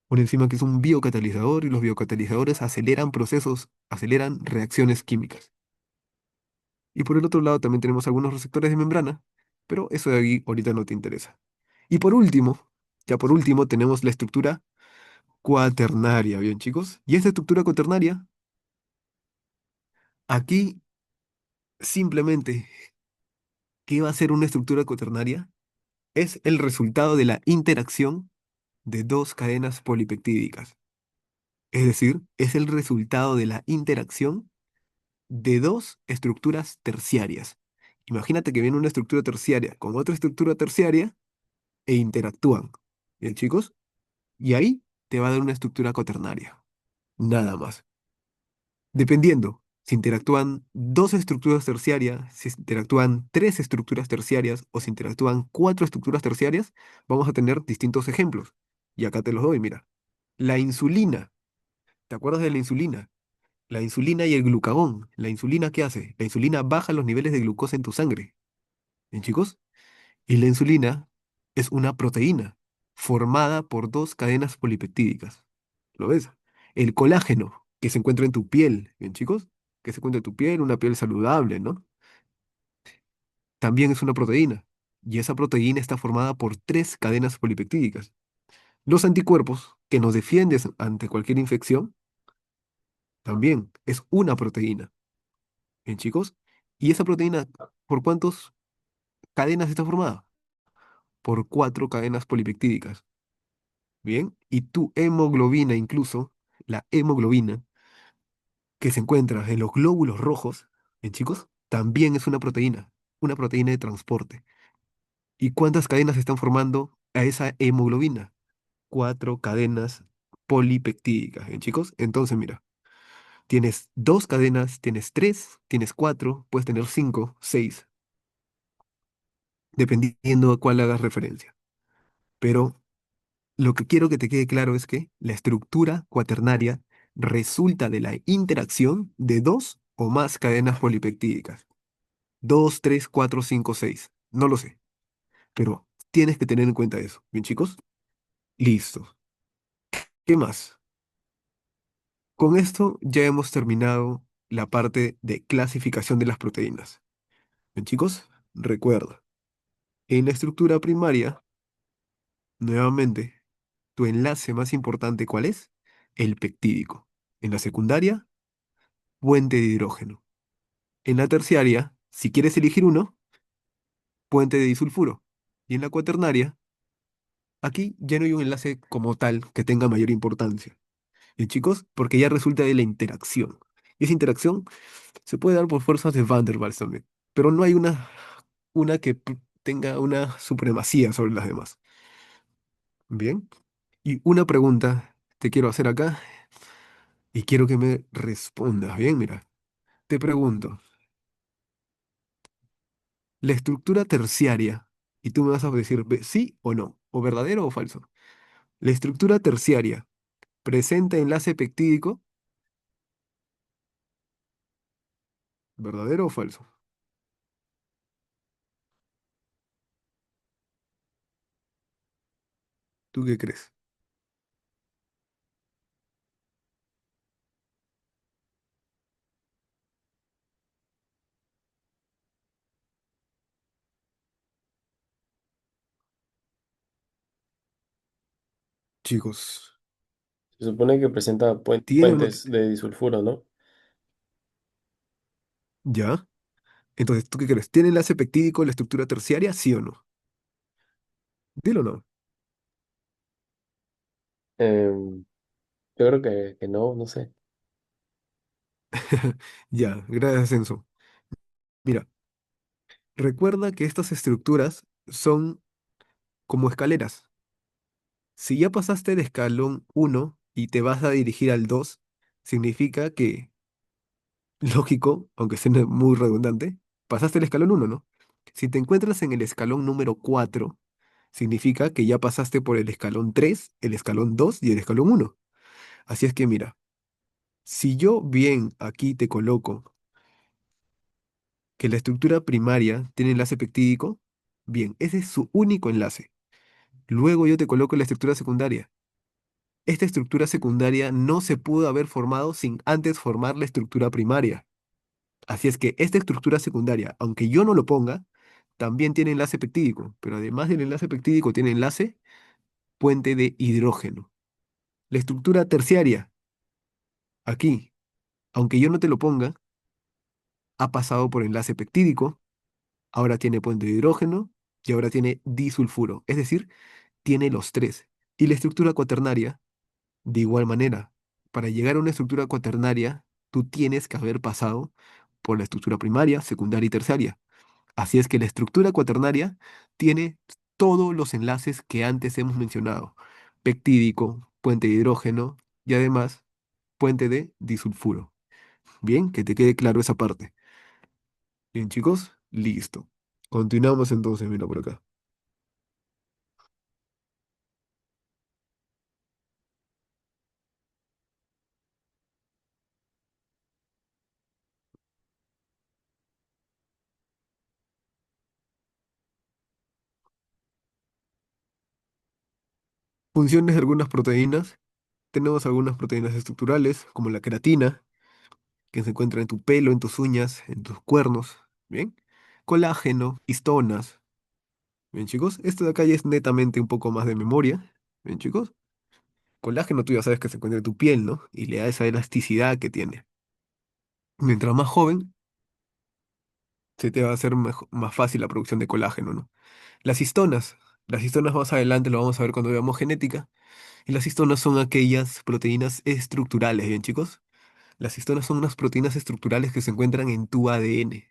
Una enzima que es un biocatalizador y los biocatalizadores aceleran procesos, aceleran reacciones químicas. Y por el otro lado también tenemos algunos receptores de membrana, pero eso de ahí ahorita no te interesa. Y por último, ya por último tenemos la estructura cuaternaria, ¿bien, chicos? Y esta estructura cuaternaria, aquí Simplemente, ¿qué va a ser una estructura cuaternaria? Es el resultado de la interacción de dos cadenas polipeptídicas. Es decir, es el resultado de la interacción de dos estructuras terciarias. Imagínate que viene una estructura terciaria con otra estructura terciaria e interactúan. ¿Bien, chicos? Y ahí te va a dar una estructura cuaternaria. Nada más. Dependiendo, si interactúan dos estructuras terciarias, si interactúan tres estructuras terciarias o si interactúan cuatro estructuras terciarias, vamos a tener distintos ejemplos. Y acá te los doy, mira. La insulina. ¿Te acuerdas de la insulina? La insulina y el glucagón. ¿La insulina qué hace? La insulina baja los niveles de glucosa en tu sangre. ¿Bien, chicos? Y la insulina es una proteína formada por dos cadenas polipeptídicas. ¿Lo ves? El colágeno que se encuentra en tu piel, ¿bien, chicos? Que se encuentra en tu piel, una piel saludable, ¿no? También es una proteína. Y esa proteína está formada por tres cadenas polipeptídicas. Los anticuerpos que nos defienden ante cualquier infección también es una proteína. ¿Bien, chicos? ¿Y esa proteína por cuántas cadenas está formada? Por cuatro cadenas polipeptídicas. Bien, y tu hemoglobina incluso, la hemoglobina que se encuentra en los glóbulos rojos, en chicos, también es una proteína de transporte. ¿Y cuántas cadenas están formando a esa hemoglobina? Cuatro cadenas polipeptídicas, ¿en chicos? Entonces, mira, tienes dos cadenas, tienes tres, tienes cuatro, puedes tener cinco, seis, dependiendo a cuál hagas referencia. Pero lo que quiero que te quede claro es que la estructura cuaternaria resulta de la interacción de dos o más cadenas polipeptídicas. Dos, tres, cuatro, cinco, seis. No lo sé, pero tienes que tener en cuenta eso. ¿Bien, chicos? Listo. ¿Qué más? Con esto ya hemos terminado la parte de clasificación de las proteínas. ¿Bien, chicos? Recuerda, en la estructura primaria, nuevamente, tu enlace más importante, ¿cuál es? El peptídico. En la secundaria, puente de hidrógeno. En la terciaria, si quieres elegir uno, puente de disulfuro. Y en la cuaternaria, aquí ya no hay un enlace como tal que tenga mayor importancia. ¿Y chicos? Porque ya resulta de la interacción. Y esa interacción se puede dar por fuerzas de Van der Waals también. Pero no hay una que tenga una supremacía sobre las demás. Bien. Y una pregunta te quiero hacer acá y quiero que me respondas. Bien, mira. Te pregunto. La estructura terciaria, y tú me vas a decir sí o no, o verdadero o falso. La estructura terciaria presenta enlace peptídico, ¿verdadero o falso? ¿Tú qué crees? Chicos, Se supone que presenta ¿tiene o no? puentes de disulfuro, ¿no? ¿Ya? Entonces, ¿tú qué crees? ¿Tiene enlace peptídico la estructura terciaria, sí o no? Dilo o no. Em, yo creo que no, no sé. Ya, gracias, Enzo. Mira, recuerda que estas estructuras son como escaleras. Si ya pasaste el escalón uno y te vas a dirigir al 2, significa que lógico, aunque suene muy redundante, pasaste el escalón uno, ¿no? Si te encuentras en el escalón número 4, significa que ya pasaste por el escalón 3, el escalón 2 y el escalón uno. Así es que mira, si yo bien aquí te coloco que la estructura primaria tiene enlace peptídico, bien, ese es su único enlace. Luego yo te coloco la estructura secundaria. Esta estructura secundaria no se pudo haber formado sin antes formar la estructura primaria. Así es que esta estructura secundaria, aunque yo no lo ponga, también tiene enlace peptídico, pero además del enlace peptídico tiene enlace puente de hidrógeno. La estructura terciaria, aquí, aunque yo no te lo ponga, ha pasado por enlace peptídico, ahora tiene puente de hidrógeno y ahora tiene disulfuro. Es decir, tiene los tres. Y la estructura cuaternaria, de igual manera, para llegar a una estructura cuaternaria, tú tienes que haber pasado por la estructura primaria, secundaria y terciaria. Así es que la estructura cuaternaria tiene todos los enlaces que antes hemos mencionado. Peptídico, puente de hidrógeno y además puente de disulfuro. Bien, que te quede claro esa parte. Bien, chicos, listo. Continuamos entonces, mira por acá. Funciones de algunas proteínas. Tenemos algunas proteínas estructurales, como la creatina, que se encuentra en tu pelo, en tus uñas, en tus cuernos. Bien. Colágeno, histonas. Bien, chicos. Esto de acá ya es netamente un poco más de memoria. Bien, chicos. Colágeno tú ya sabes que se encuentra en tu piel, ¿no? Y le da esa elasticidad que tiene. Mientras más joven, se te va a hacer más fácil la producción de colágeno, ¿no? Las histonas. Las histonas más adelante lo vamos a ver cuando veamos genética. Y las histonas son aquellas proteínas estructurales, ¿bien, chicos? Las histonas son unas proteínas estructurales que se encuentran en tu ADN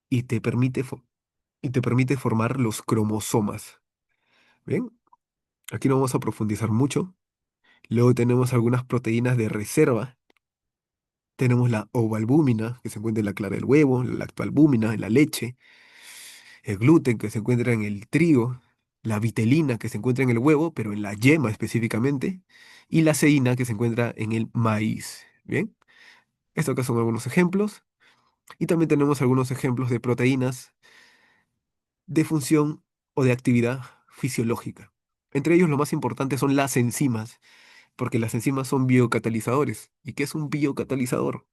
y te permite formar los cromosomas. ¿Bien? Aquí no vamos a profundizar mucho. Luego tenemos algunas proteínas de reserva. Tenemos la ovalbúmina, que se encuentra en la clara del huevo, la lactoalbúmina en la leche, el gluten, que se encuentra en el trigo, la vitelina, que se encuentra en el huevo, pero en la yema específicamente, y la ceína, que se encuentra en el maíz. ¿Bien? Estos acá son algunos ejemplos. Y también tenemos algunos ejemplos de proteínas de función o de actividad fisiológica. Entre ellos, lo más importante son las enzimas, porque las enzimas son biocatalizadores. ¿Y qué es un biocatalizador?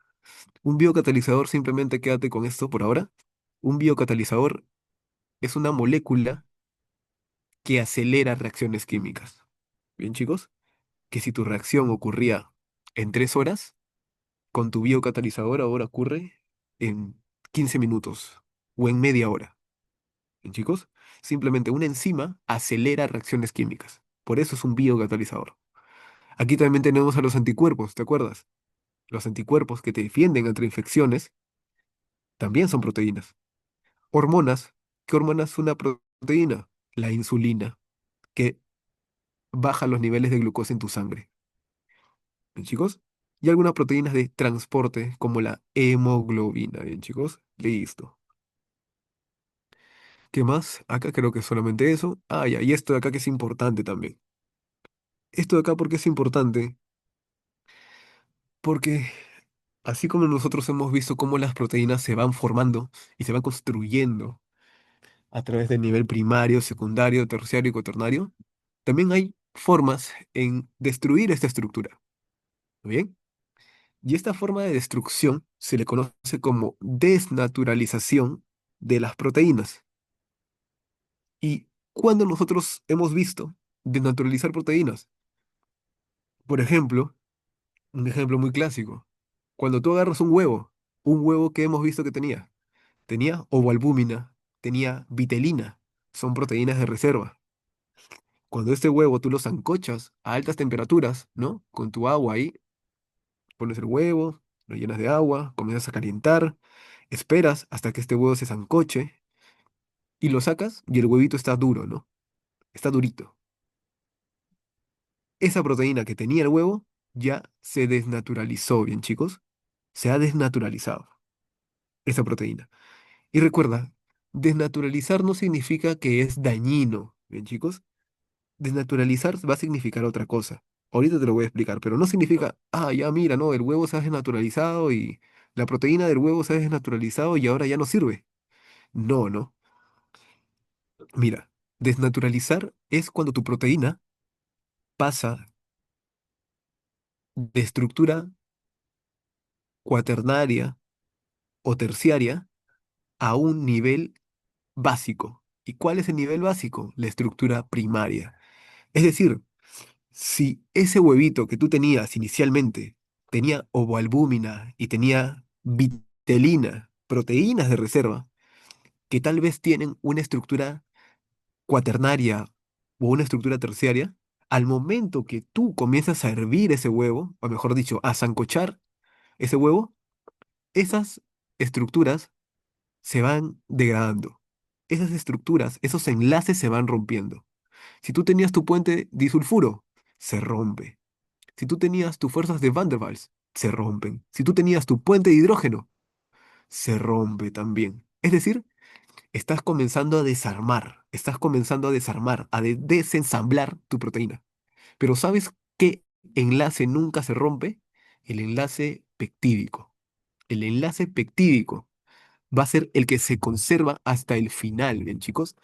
Un biocatalizador, simplemente quédate con esto por ahora. Un biocatalizador es una molécula que acelera reacciones químicas. Bien, chicos, que si tu reacción ocurría en 3 horas, con tu biocatalizador ahora ocurre en 15 minutos o en media hora. Bien, chicos, simplemente una enzima acelera reacciones químicas. Por eso es un biocatalizador. Aquí también tenemos a los anticuerpos, ¿te acuerdas? Los anticuerpos que te defienden contra infecciones también son proteínas. Hormonas. ¿Qué hormona es una proteína? La insulina, que baja los niveles de glucosa en tu sangre. ¿Bien, chicos? Y algunas proteínas de transporte, como la hemoglobina. Bien, chicos. Listo. ¿Qué más? Acá creo que solamente eso. Ah, ya, y esto de acá que es importante también. Esto de acá, ¿por qué es importante? Porque así como nosotros hemos visto cómo las proteínas se van formando y se van construyendo a través del nivel primario, secundario, terciario y cuaternario, también hay formas en destruir esta estructura. ¿Bien? Y esta forma de destrucción se le conoce como desnaturalización de las proteínas. ¿Y cuando nosotros hemos visto desnaturalizar proteínas? Por ejemplo, un ejemplo muy clásico. Cuando tú agarras un huevo que hemos visto que tenía ovoalbúmina, tenía vitelina, son proteínas de reserva. Cuando este huevo tú lo sancochas a altas temperaturas, ¿no? Con tu agua ahí, pones el huevo, lo llenas de agua, comienzas a calentar, esperas hasta que este huevo se sancoche y lo sacas y el huevito está duro, ¿no? Está durito. Esa proteína que tenía el huevo ya se desnaturalizó, bien chicos, se ha desnaturalizado esa proteína. Y recuerda, desnaturalizar no significa que es dañino, bien chicos. Desnaturalizar va a significar otra cosa. Ahorita te lo voy a explicar, pero no significa, ah, ya mira, no, el huevo se ha desnaturalizado y la proteína del huevo se ha desnaturalizado y ahora ya no sirve. No, no. Mira, desnaturalizar es cuando tu proteína pasa de estructura cuaternaria o terciaria a un nivel básico. ¿Y cuál es el nivel básico? La estructura primaria. Es decir, si ese huevito que tú tenías inicialmente tenía ovoalbúmina y tenía telina, proteínas de reserva, que tal vez tienen una estructura cuaternaria o una estructura terciaria, al momento que tú comienzas a hervir ese huevo, o mejor dicho, a sancochar ese huevo, esas estructuras se van degradando. Esas estructuras, esos enlaces se van rompiendo. Si tú tenías tu puente disulfuro, se rompe. Si tú tenías tus fuerzas de Van der Waals, se rompen. Si tú tenías tu puente de hidrógeno, se rompe también. Es decir, estás comenzando a desarmar, estás comenzando a desarmar, a desensamblar tu proteína. Pero ¿sabes qué enlace nunca se rompe? El enlace peptídico. El enlace peptídico va a ser el que se conserva hasta el final, ¿bien, chicos?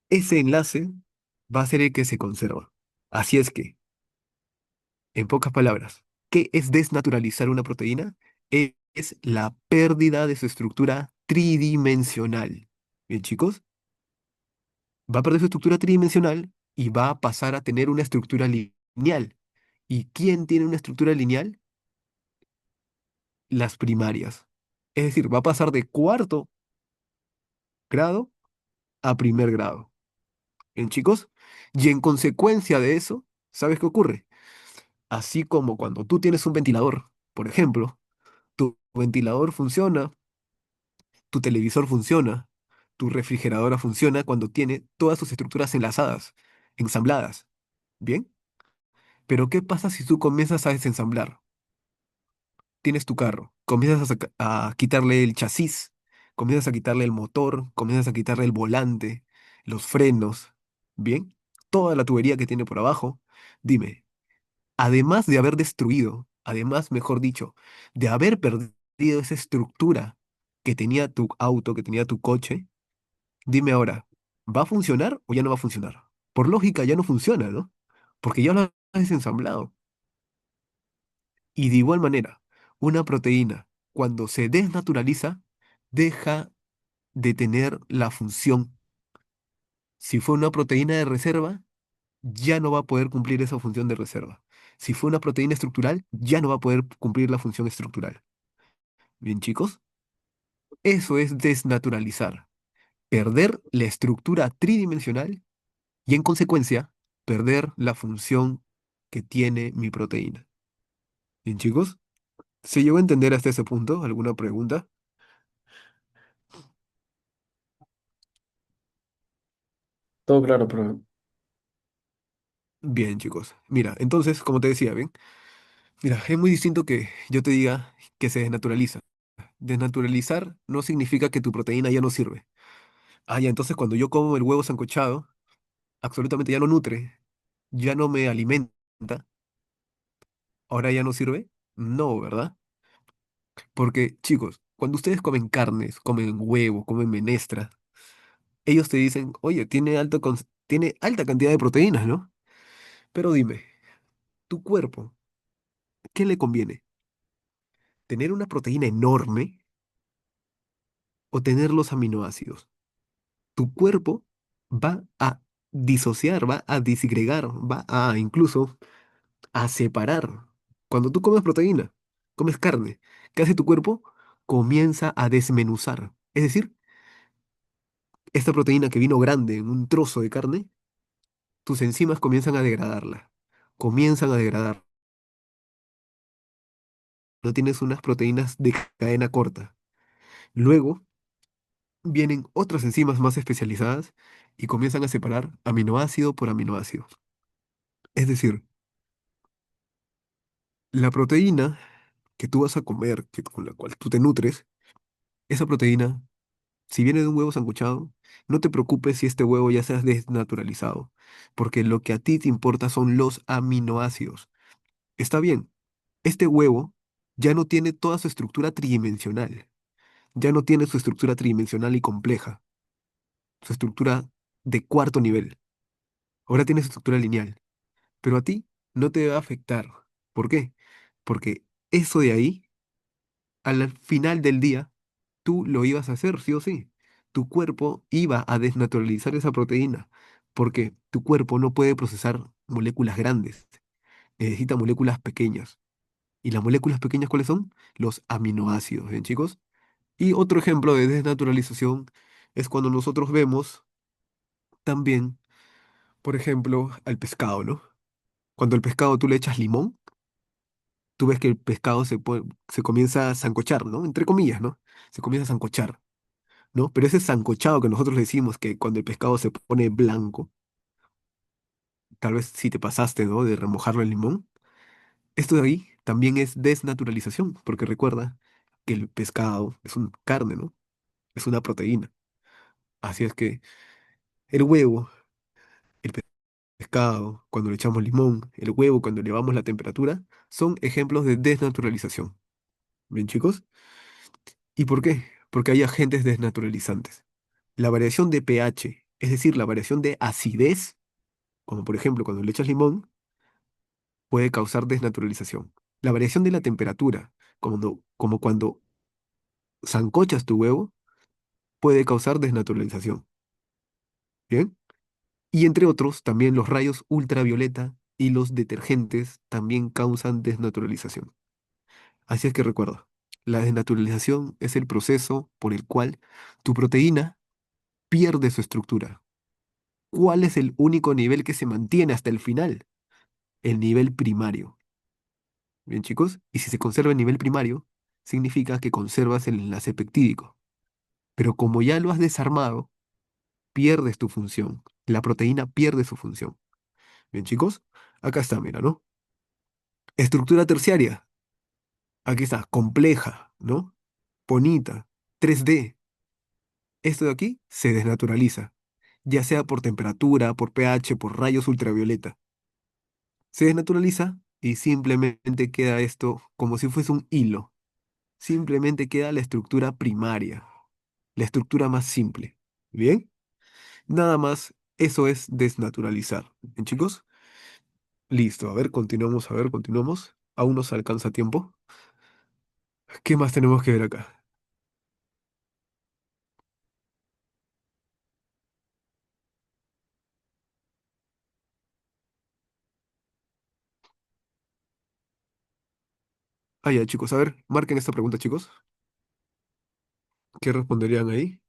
Ese enlace va a ser el que se conserva. Así es que, en pocas palabras, ¿qué es desnaturalizar una proteína? Es la pérdida de su estructura tridimensional. Bien, chicos, va a perder su estructura tridimensional y va a pasar a tener una estructura lineal. ¿Y quién tiene una estructura lineal? Las primarias. Es decir, va a pasar de cuarto grado a primer grado. ¿Bien, chicos? Y en consecuencia de eso, ¿sabes qué ocurre? Así como cuando tú tienes un ventilador, por ejemplo, tu ventilador funciona, tu televisor funciona, tu refrigeradora funciona cuando tiene todas sus estructuras enlazadas, ensambladas. ¿Bien? Pero ¿qué pasa si tú comienzas a desensamblar? Tienes tu carro, comienzas a quitarle el chasis, comienzas a quitarle el motor, comienzas a quitarle el volante, los frenos, ¿bien? Toda la tubería que tiene por abajo. Dime, además de haber destruido, además, mejor dicho, de haber perdido esa estructura que tenía tu auto, que tenía tu coche, dime ahora, ¿va a funcionar o ya no va a funcionar? Por lógica ya no funciona, ¿no? Porque ya lo has desensamblado. Y de igual manera, una proteína, cuando se desnaturaliza, deja de tener la función. Si fue una proteína de reserva, ya no va a poder cumplir esa función de reserva. Si fue una proteína estructural, ya no va a poder cumplir la función estructural. Bien, chicos, eso es desnaturalizar. Perder la estructura tridimensional y, en consecuencia, perder la función que tiene mi proteína. Bien, chicos, ¿se llegó a entender hasta ese punto? ¿Alguna pregunta? Todo claro, pero Bien, chicos. Mira, entonces, como te decía, bien, mira, es muy distinto que yo te diga que se desnaturaliza. Desnaturalizar no significa que tu proteína ya no sirve. Ah, ya, entonces cuando yo como el huevo sancochado, absolutamente ya no nutre, ya no me alimenta, ahora ya no sirve. No, ¿verdad? Porque, chicos, cuando ustedes comen carnes, comen huevo, comen menestra, ellos te dicen, oye, tiene alta cantidad de proteínas, ¿no? Pero dime, tu cuerpo, ¿qué le conviene? ¿Tener una proteína enorme o tener los aminoácidos? Tu cuerpo va a disociar, va a disgregar, va a incluso a separar. Cuando tú comes proteína, comes carne, ¿qué hace tu cuerpo? Comienza a desmenuzar. Es decir, esta proteína que vino grande en un trozo de carne, tus enzimas comienzan a degradarla. Comienzan a degradar. No tienes unas proteínas de cadena corta. Luego vienen otras enzimas más especializadas y comienzan a separar aminoácido por aminoácido. Es decir, la proteína que tú vas a comer, con la cual tú te nutres, esa proteína, si viene de un huevo sancochado, no te preocupes si este huevo ya se ha desnaturalizado, porque lo que a ti te importa son los aminoácidos. Está bien, este huevo ya no tiene toda su estructura tridimensional, ya no tiene su estructura tridimensional y compleja, su estructura de cuarto nivel. Ahora tiene su estructura lineal, pero a ti no te va a afectar. ¿Por qué? Porque eso de ahí, al final del día, tú lo ibas a hacer, sí o sí. Tu cuerpo iba a desnaturalizar esa proteína, porque tu cuerpo no puede procesar moléculas grandes, necesita moléculas pequeñas. ¿Y las moléculas pequeñas cuáles son? Los aminoácidos, ¿bien, chicos? Y otro ejemplo de desnaturalización es cuando nosotros vemos también, por ejemplo, al pescado, ¿no? Cuando al pescado tú le echas limón, tú ves que el pescado se comienza a sancochar, ¿no? Entre comillas, ¿no? Se comienza a sancochar, ¿no? Pero ese sancochado que nosotros decimos que cuando el pescado se pone blanco, tal vez si te pasaste, ¿no? De remojarlo en limón, esto de ahí también es desnaturalización, porque recuerda que el pescado es una carne, ¿no? Es una proteína. Así es que el huevo, el pescado, cuando le echamos limón, el huevo, cuando elevamos la temperatura, son ejemplos de desnaturalización. ¿Bien, chicos? ¿Y por qué? Porque hay agentes desnaturalizantes. La variación de pH, es decir, la variación de acidez, como por ejemplo cuando le echas limón, puede causar desnaturalización. La variación de la temperatura, como cuando sancochas tu huevo, puede causar desnaturalización. ¿Bien? Y entre otros, también los rayos ultravioleta y los detergentes también causan desnaturalización. Así es que recuerda, la desnaturalización es el proceso por el cual tu proteína pierde su estructura. ¿Cuál es el único nivel que se mantiene hasta el final? El nivel primario. Bien, chicos, y si se conserva el nivel primario, significa que conservas el enlace peptídico. Pero como ya lo has desarmado, pierdes tu función. La proteína pierde su función. Bien, chicos, acá está, mira, ¿no? Estructura terciaria. Aquí está, compleja, ¿no? Bonita, 3D. Esto de aquí se desnaturaliza, ya sea por temperatura, por pH, por rayos ultravioleta. Se desnaturaliza y simplemente queda esto como si fuese un hilo. Simplemente queda la estructura primaria, la estructura más simple. ¿Bien? Nada más, eso es desnaturalizar. ¿Bien, chicos? Listo, a ver, continuamos. Aún nos alcanza tiempo. ¿Qué más tenemos que ver acá? Ah, ya, chicos, a ver, marquen esta pregunta, chicos. ¿Qué responderían ahí?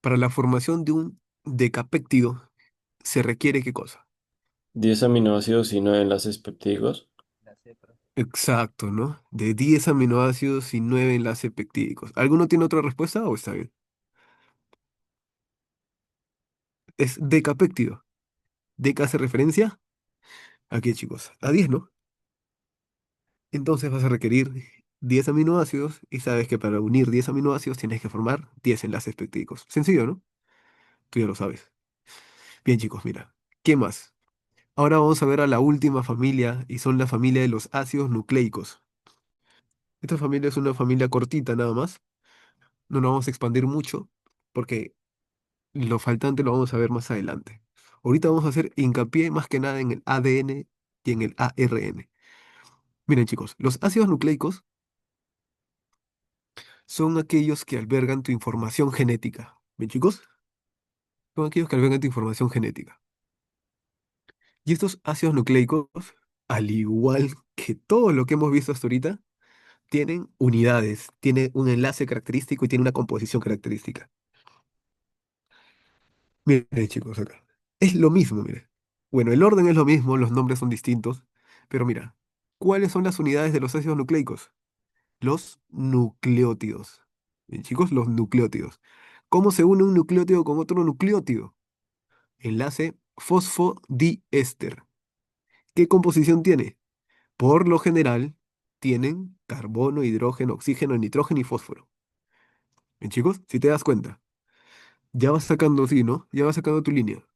Para la formación de un decapéptido se requiere ¿qué cosa? 10 aminoácidos y 9 enlaces peptídicos. Exacto, ¿no? De 10 aminoácidos y 9 enlaces peptídicos. ¿Alguno tiene otra respuesta o está bien? Es decapéptido. Deca hace referencia aquí, chicos, a 10, ¿no? Entonces vas a requerir 10 aminoácidos y sabes que para unir 10 aminoácidos tienes que formar 10 enlaces peptídicos. Sencillo, ¿no? Tú ya lo sabes. Bien, chicos, mira. ¿Qué más? Ahora vamos a ver a la última familia y son la familia de los ácidos nucleicos. Esta familia es una familia cortita nada más. No nos vamos a expandir mucho porque lo faltante lo vamos a ver más adelante. Ahorita vamos a hacer hincapié más que nada en el ADN y en el ARN. Miren, chicos, los ácidos nucleicos son aquellos que albergan tu información genética. ¿Bien, chicos? Son aquellos que albergan tu información genética. Y estos ácidos nucleicos, al igual que todo lo que hemos visto hasta ahorita, tienen unidades, tiene un enlace característico y tiene una composición característica. Miren, chicos, acá. Es lo mismo, miren. Bueno, el orden es lo mismo, los nombres son distintos, pero mira, ¿cuáles son las unidades de los ácidos nucleicos? Los nucleótidos. Bien, chicos, los nucleótidos. ¿Cómo se une un nucleótido con otro nucleótido? Enlace fosfodiéster. ¿Qué composición tiene? Por lo general, tienen carbono, hidrógeno, oxígeno, nitrógeno y fósforo. Bien, chicos, si te das cuenta, ya vas sacando, sí, ¿no? Ya vas sacando tu línea.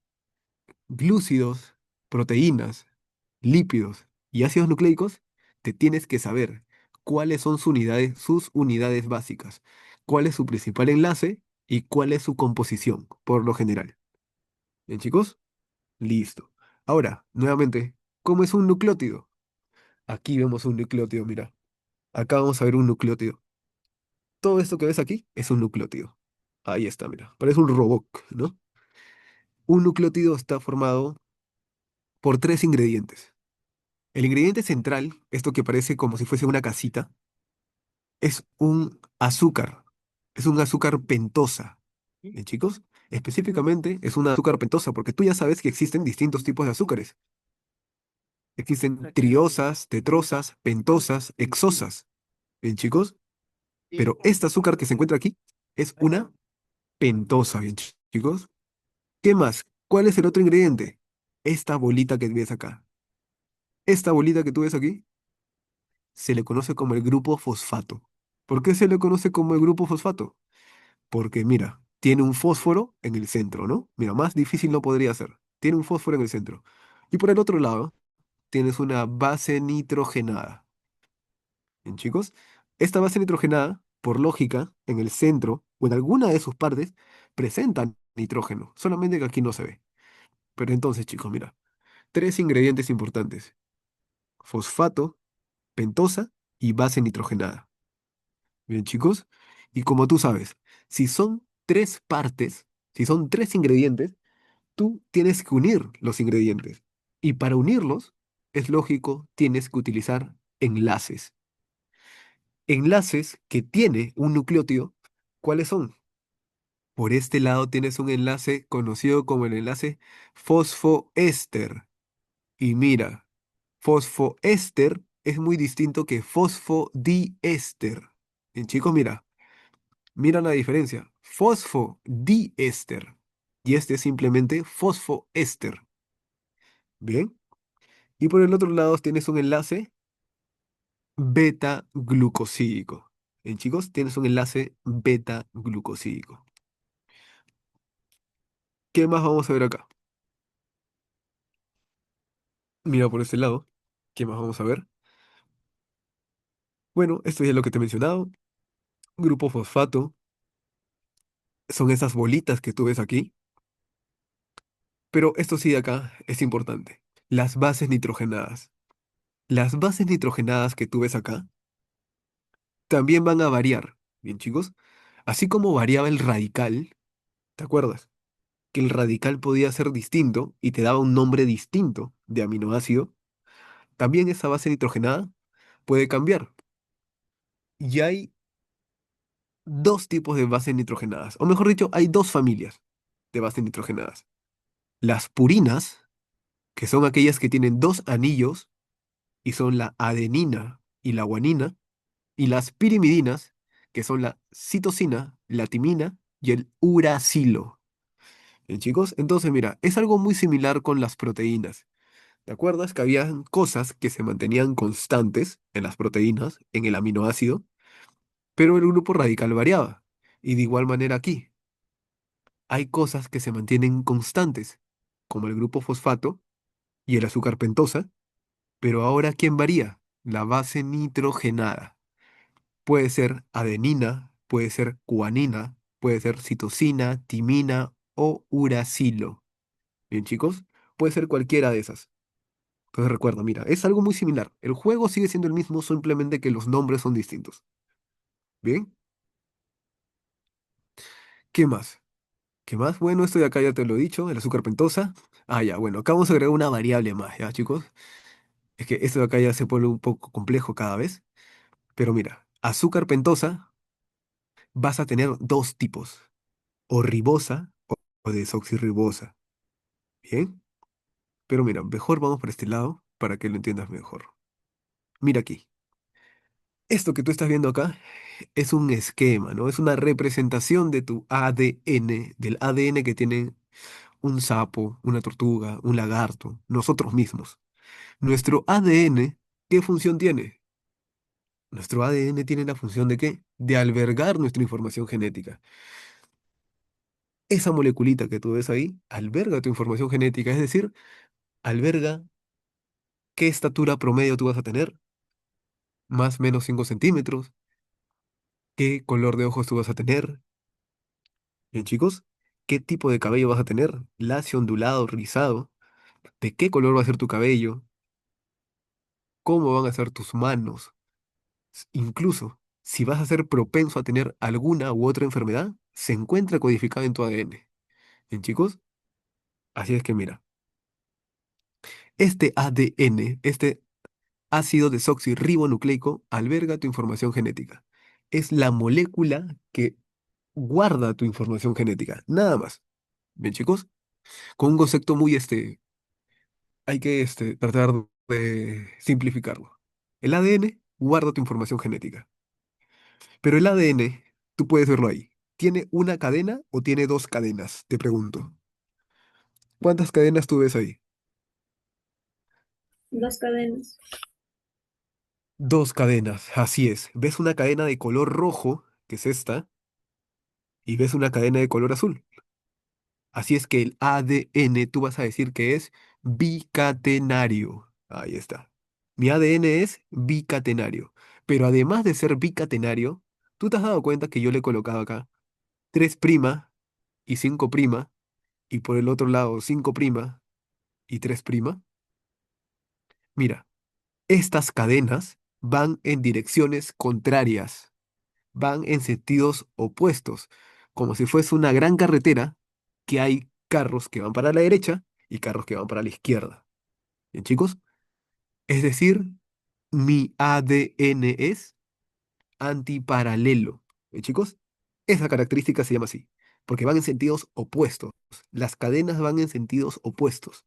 Glúcidos, proteínas, lípidos y ácidos nucleicos, te tienes que saber cuáles son sus unidades básicas, cuál es su principal enlace y cuál es su composición, por lo general. ¿Bien, chicos? Listo. Ahora, nuevamente, ¿cómo es un nucleótido? Aquí vemos un nucleótido, mira. Acá vamos a ver un nucleótido. Todo esto que ves aquí es un nucleótido. Ahí está, mira. Parece un robot, ¿no? Un nucleótido está formado por tres ingredientes. El ingrediente central, esto que parece como si fuese una casita, es un azúcar. Es un azúcar pentosa. ¿Bien, chicos? Específicamente es una azúcar pentosa porque tú ya sabes que existen distintos tipos de azúcares. Existen triosas, tetrosas, pentosas, hexosas. ¿Bien, chicos? Pero este azúcar que se encuentra aquí es una pentosa. ¿Bien, chicos? ¿Qué más? ¿Cuál es el otro ingrediente? Esta bolita que ves acá. Esta bolita que tú ves aquí se le conoce como el grupo fosfato. ¿Por qué se le conoce como el grupo fosfato? Porque mira, tiene un fósforo en el centro, ¿no? Mira, más difícil no podría ser. Tiene un fósforo en el centro. Y por el otro lado, tienes una base nitrogenada. ¿Bien, chicos? Esta base nitrogenada, por lógica, en el centro o en alguna de sus partes, presenta nitrógeno, solamente que aquí no se ve. Pero entonces, chicos, mira, tres ingredientes importantes: fosfato, pentosa y base nitrogenada. Bien, chicos. Y como tú sabes, si son tres partes, si son tres ingredientes, tú tienes que unir los ingredientes. Y para unirlos, es lógico, tienes que utilizar enlaces. Enlaces que tiene un nucleótido, ¿cuáles son? Por este lado tienes un enlace conocido como el enlace fosfoéster. Y mira, fosfoéster es muy distinto que fosfodiéster. Bien, chicos, mira. Mira la diferencia. Fosfodiéster. Y este es simplemente fosfoéster. Bien. Y por el otro lado tienes un enlace beta-glucosídico. Bien, chicos, tienes un enlace beta-glucosídico. ¿Qué más vamos a ver acá? Mira por este lado. ¿Qué más vamos a ver? Bueno, esto ya es lo que te he mencionado. Grupo fosfato. Son esas bolitas que tú ves aquí. Pero esto sí de acá es importante. Las bases nitrogenadas. Las bases nitrogenadas que tú ves acá también van a variar, ¿bien, chicos? Así como variaba el radical, ¿te acuerdas? Que el radical podía ser distinto y te daba un nombre distinto de aminoácido, también esa base nitrogenada puede cambiar. Y hay dos tipos de bases nitrogenadas, o mejor dicho, hay dos familias de bases nitrogenadas. Las purinas, que son aquellas que tienen dos anillos y son la adenina y la guanina, y las pirimidinas, que son la citosina, la timina y el uracilo. Bien, chicos, entonces mira, es algo muy similar con las proteínas. ¿Te acuerdas que había cosas que se mantenían constantes en las proteínas, en el aminoácido, pero el grupo radical variaba? Y de igual manera aquí, hay cosas que se mantienen constantes, como el grupo fosfato y el azúcar pentosa, pero ahora ¿quién varía? La base nitrogenada. Puede ser adenina, puede ser guanina, puede ser citosina, timina o uracilo. Bien, chicos, puede ser cualquiera de esas. Entonces recuerda, mira, es algo muy similar. El juego sigue siendo el mismo, simplemente que los nombres son distintos. Bien, ¿qué más? ¿Qué más? Bueno, esto de acá ya te lo he dicho, el azúcar pentosa. Ah, ya, bueno, acá vamos a agregar una variable más, ¿ya, chicos? Es que esto de acá ya se pone un poco complejo cada vez. Pero mira, azúcar pentosa vas a tener dos tipos, o ribosa o desoxirribosa. Bien, pero mira, mejor vamos por este lado para que lo entiendas mejor. Mira aquí. Esto que tú estás viendo acá es un esquema, ¿no? Es una representación de tu ADN, del ADN que tiene un sapo, una tortuga, un lagarto, nosotros mismos. Nuestro ADN, ¿qué función tiene? Nuestro ADN tiene la función de ¿qué? De albergar nuestra información genética. Esa moleculita que tú ves ahí alberga tu información genética, es decir, alberga qué estatura promedio tú vas a tener, más o menos 5 centímetros, qué color de ojos tú vas a tener. Bien, chicos, ¿qué tipo de cabello vas a tener? Lacio, ondulado, rizado. ¿De qué color va a ser tu cabello? ¿Cómo van a ser tus manos? Incluso. si vas a ser propenso a tener alguna u otra enfermedad, se encuentra codificada en tu ADN. ¿Bien, chicos? Así es que mira, este ADN, este ácido desoxirribonucleico, alberga tu información genética. Es la molécula que guarda tu información genética, nada más. ¿Bien, chicos? Con un concepto muy, hay que tratar de simplificarlo. El ADN guarda tu información genética, pero el ADN, tú puedes verlo ahí. ¿Tiene una cadena o tiene dos cadenas? Te pregunto. ¿Cuántas cadenas tú ves ahí? Dos cadenas. Dos cadenas, así es. ¿Ves una cadena de color rojo, que es esta, y ves una cadena de color azul? Así es que el ADN tú vas a decir que es bicatenario. Ahí está. Mi ADN es bicatenario. Pero además de ser bicatenario, tú te has dado cuenta que yo le he colocado acá 3' y 5', y por el otro lado 5' y 3'. Mira, estas cadenas van en direcciones contrarias, van en sentidos opuestos, como si fuese una gran carretera que hay carros que van para la derecha y carros que van para la izquierda. ¿Bien, chicos? Es decir, mi ADN es antiparalelo. ¿Bien, chicos? Esa característica se llama así, porque van en sentidos opuestos. Las cadenas van en sentidos opuestos,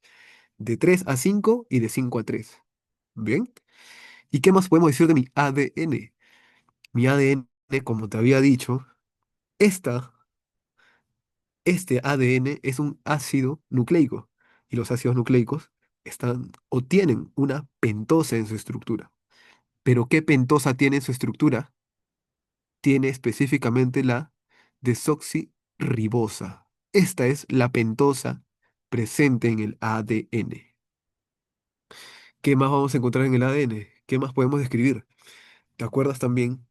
de 3 a 5 y de 5 a 3. ¿Bien? ¿Y qué más podemos decir de mi ADN? Mi ADN, como te había dicho, esta este ADN es un ácido nucleico y los ácidos nucleicos están o tienen una pentosa en su estructura. Pero ¿qué pentosa tiene en su estructura? Tiene específicamente la desoxirribosa. Esta es la pentosa presente en el ADN. ¿Qué más vamos a encontrar en el ADN? ¿Qué más podemos describir? ¿Te acuerdas también?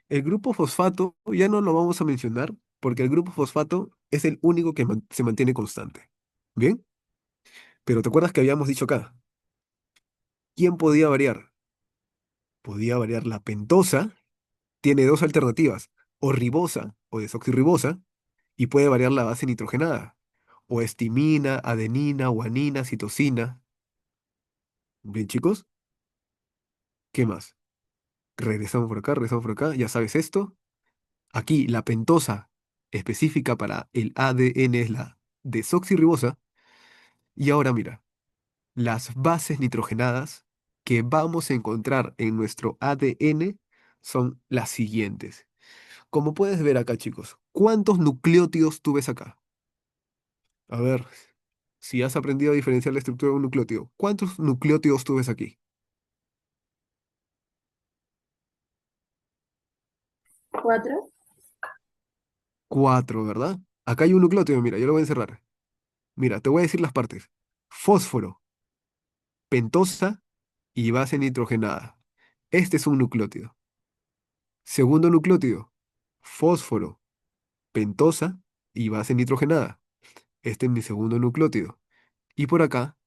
El grupo fosfato ya no lo vamos a mencionar porque el grupo fosfato es el único que se mantiene constante. ¿Bien? Pero ¿te acuerdas que habíamos dicho acá? ¿Quién podía variar? Podía variar la pentosa, tiene dos alternativas, o ribosa o desoxirribosa, y puede variar la base nitrogenada, o estimina, adenina, guanina, citosina. Bien, chicos, ¿qué más? Regresamos por acá, ya sabes esto. Aquí la pentosa específica para el ADN es la desoxirribosa, y ahora mira, las bases nitrogenadas que vamos a encontrar en nuestro ADN son las siguientes. Como puedes ver acá, chicos, ¿cuántos nucleótidos tú ves acá? A ver, si has aprendido a diferenciar la estructura de un nucleótido, ¿cuántos nucleótidos tú ves aquí? Cuatro. Cuatro, ¿verdad? Acá hay un nucleótido, mira, yo lo voy a encerrar. Mira, te voy a decir las partes. Fósforo, pentosa y base nitrogenada. Este es un nucleótido. Segundo nucleótido, fósforo, pentosa y base nitrogenada. Este es mi segundo nucleótido. Y por acá,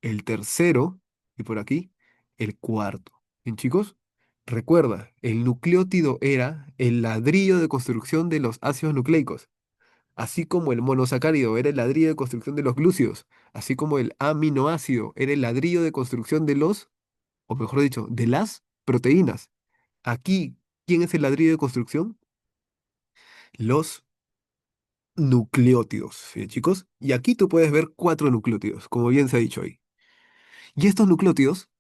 el tercero, y por aquí, el cuarto. Bien, chicos, recuerda, el nucleótido era el ladrillo de construcción de los ácidos nucleicos, así como el monosacárido era el ladrillo de construcción de los glúcidos, así como el aminoácido era el ladrillo de construcción de los, o mejor dicho, de las proteínas. Aquí, ¿quién es el ladrillo de construcción? Los nucleótidos, ¿bien, chicos? Y aquí tú puedes ver cuatro nucleótidos, como bien se ha dicho ahí. Y estos nucleótidos,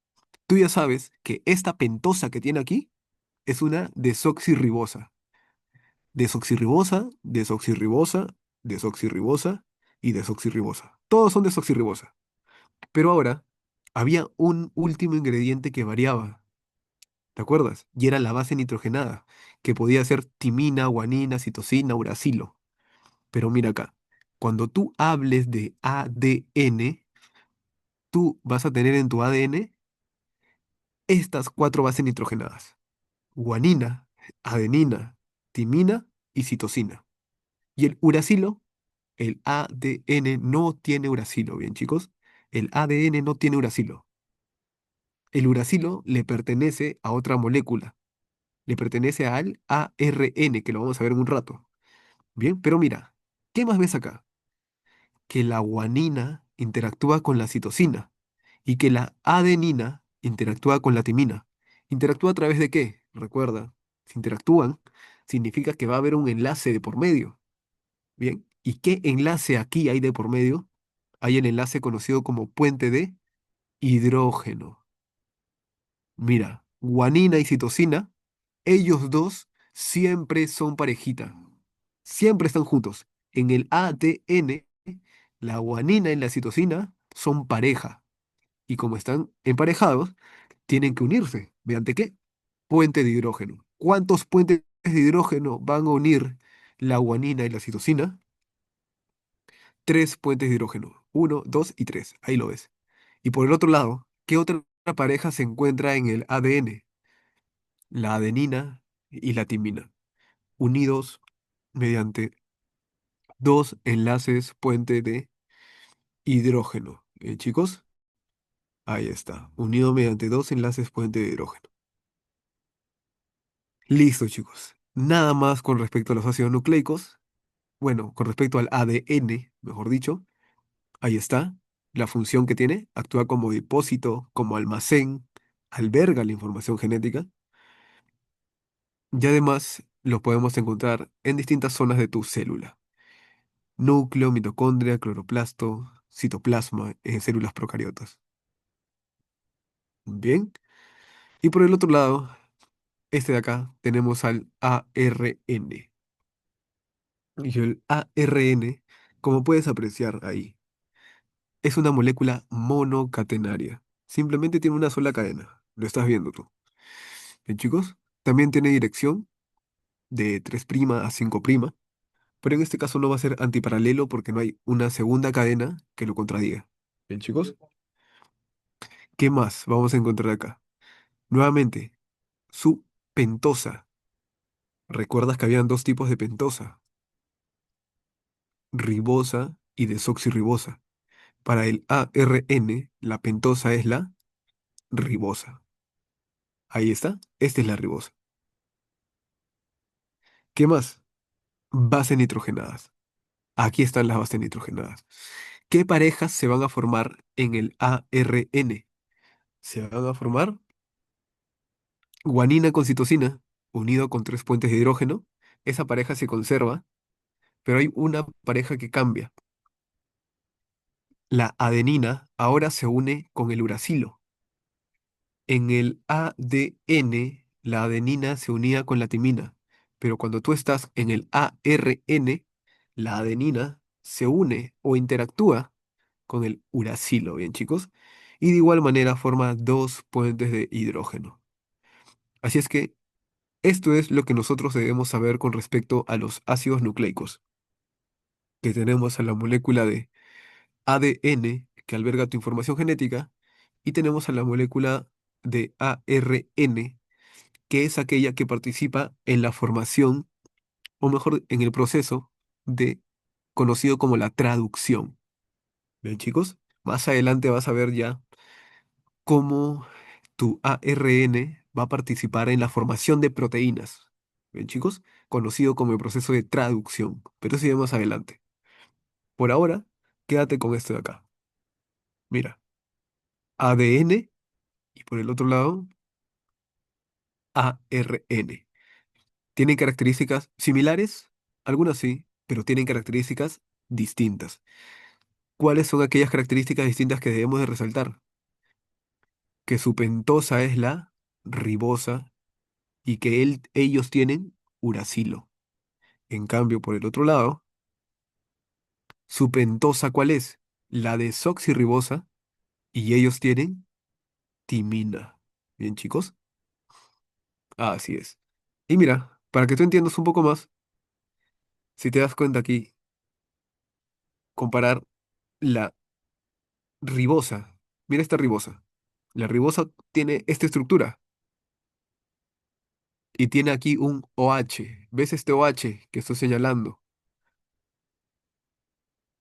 tú ya sabes que esta pentosa que tiene aquí es una desoxirribosa. Desoxirribosa, desoxirribosa, desoxirribosa y desoxirribosa. Todos son desoxirribosa. Pero ahora había un último ingrediente que variaba, ¿te acuerdas? Y era la base nitrogenada, que podía ser timina, guanina, citosina, uracilo. Pero mira acá, cuando tú hables de ADN, tú vas a tener en tu ADN estas cuatro bases nitrogenadas: guanina, adenina, timina y citosina. Y el uracilo, el ADN no tiene uracilo, bien, chicos. El ADN no tiene uracilo. El uracilo le pertenece a otra molécula. le pertenece al ARN, que lo vamos a ver en un rato. Bien, pero mira, ¿qué más ves acá? Que la guanina interactúa con la citosina y que la adenina interactúa con la timina. ¿Interactúa a través de qué? Recuerda, si interactúan, significa que va a haber un enlace de por medio. Bien, ¿y qué enlace aquí hay de por medio? Hay el enlace conocido como puente de hidrógeno. Mira, guanina y citosina, ellos dos siempre son parejita. Siempre están juntos. En el ADN, la guanina y la citosina son pareja. Y como están emparejados, tienen que unirse. ¿Mediante qué? Puente de hidrógeno. ¿Cuántos puentes de hidrógeno van a unir la guanina y la citosina? Tres puentes de hidrógeno. Uno, dos y tres. Ahí lo ves. Y por el otro lado, ¿qué otra pareja se encuentra en el ADN? La adenina y la timina, unidos mediante dos enlaces puente de hidrógeno. Chicos, ahí está, unido mediante dos enlaces puente de hidrógeno. Listo, chicos. Nada más con respecto a los ácidos nucleicos. Bueno, con respecto al ADN, mejor dicho, ahí está. La función que tiene, actúa como depósito, como almacén, alberga la información genética. Y además lo podemos encontrar en distintas zonas de tu célula. Núcleo, mitocondria, cloroplasto, citoplasma en células procariotas. Bien. Y por el otro lado, este de acá, tenemos al ARN. Y el ARN, como puedes apreciar ahí, es una molécula monocatenaria. Simplemente tiene una sola cadena. Lo estás viendo tú. Bien, chicos. También tiene dirección de 3' a 5', pero en este caso no va a ser antiparalelo porque no hay una segunda cadena que lo contradiga. Bien, chicos. ¿Qué más vamos a encontrar acá? Nuevamente, su pentosa. ¿Recuerdas que habían dos tipos de pentosa? Ribosa y desoxirribosa. Para el ARN, la pentosa es la ribosa. Ahí está, esta es la ribosa. ¿Qué más? Bases nitrogenadas. Aquí están las bases nitrogenadas. ¿Qué parejas se van a formar en el ARN? Se van a formar guanina con citosina, unido con tres puentes de hidrógeno. Esa pareja se conserva, pero hay una pareja que cambia. La adenina ahora se une con el uracilo. En el ADN, la adenina se unía con la timina, pero cuando tú estás en el ARN, la adenina se une o interactúa con el uracilo, ¿bien, chicos? Y de igual manera forma dos puentes de hidrógeno. Así es que esto es lo que nosotros debemos saber con respecto a los ácidos nucleicos, que tenemos a la molécula de ADN, que alberga tu información genética, y tenemos a la molécula de ARN, que es aquella que participa en la formación, o mejor, en el proceso de conocido como la traducción. Bien, chicos, más adelante vas a ver ya cómo tu ARN va a participar en la formación de proteínas. Bien, chicos, conocido como el proceso de traducción, pero eso ya más adelante. Por ahora, quédate con esto de acá. Mira, ADN y por el otro lado, ARN. ¿Tienen características similares? Algunas sí, pero tienen características distintas. ¿Cuáles son aquellas características distintas que debemos de resaltar? Que su pentosa es la ribosa y que ellos tienen uracilo. En cambio, por el otro lado, su pentosa, ¿cuál es? La desoxirribosa y ellos tienen timina. Bien, chicos, así es. Y mira, para que tú entiendas un poco más, si te das cuenta aquí, comparar la ribosa. Mira esta ribosa. La ribosa tiene esta estructura y tiene aquí un OH. ¿Ves este OH que estoy señalando?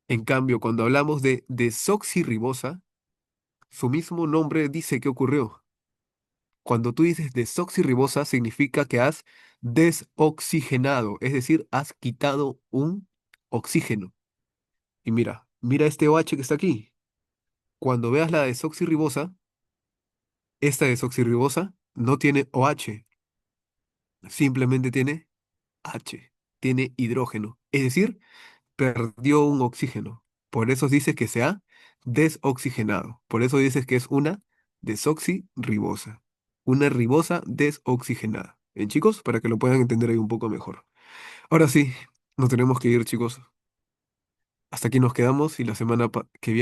En cambio, cuando hablamos de desoxirribosa, su mismo nombre dice qué ocurrió. Cuando tú dices desoxirribosa, significa que has desoxigenado, es decir, has quitado un oxígeno. Y mira este OH que está aquí. Cuando veas la desoxirribosa, esta desoxirribosa no tiene OH, simplemente tiene H, tiene hidrógeno. Es decir, perdió un oxígeno. Por eso dices que se ha desoxigenado. Por eso dices que es una desoxirribosa. Una ribosa desoxigenada. ¿Bien, chicos? Para que lo puedan entender ahí un poco mejor. Ahora sí, nos tenemos que ir, chicos. Hasta aquí nos quedamos y la semana que viene.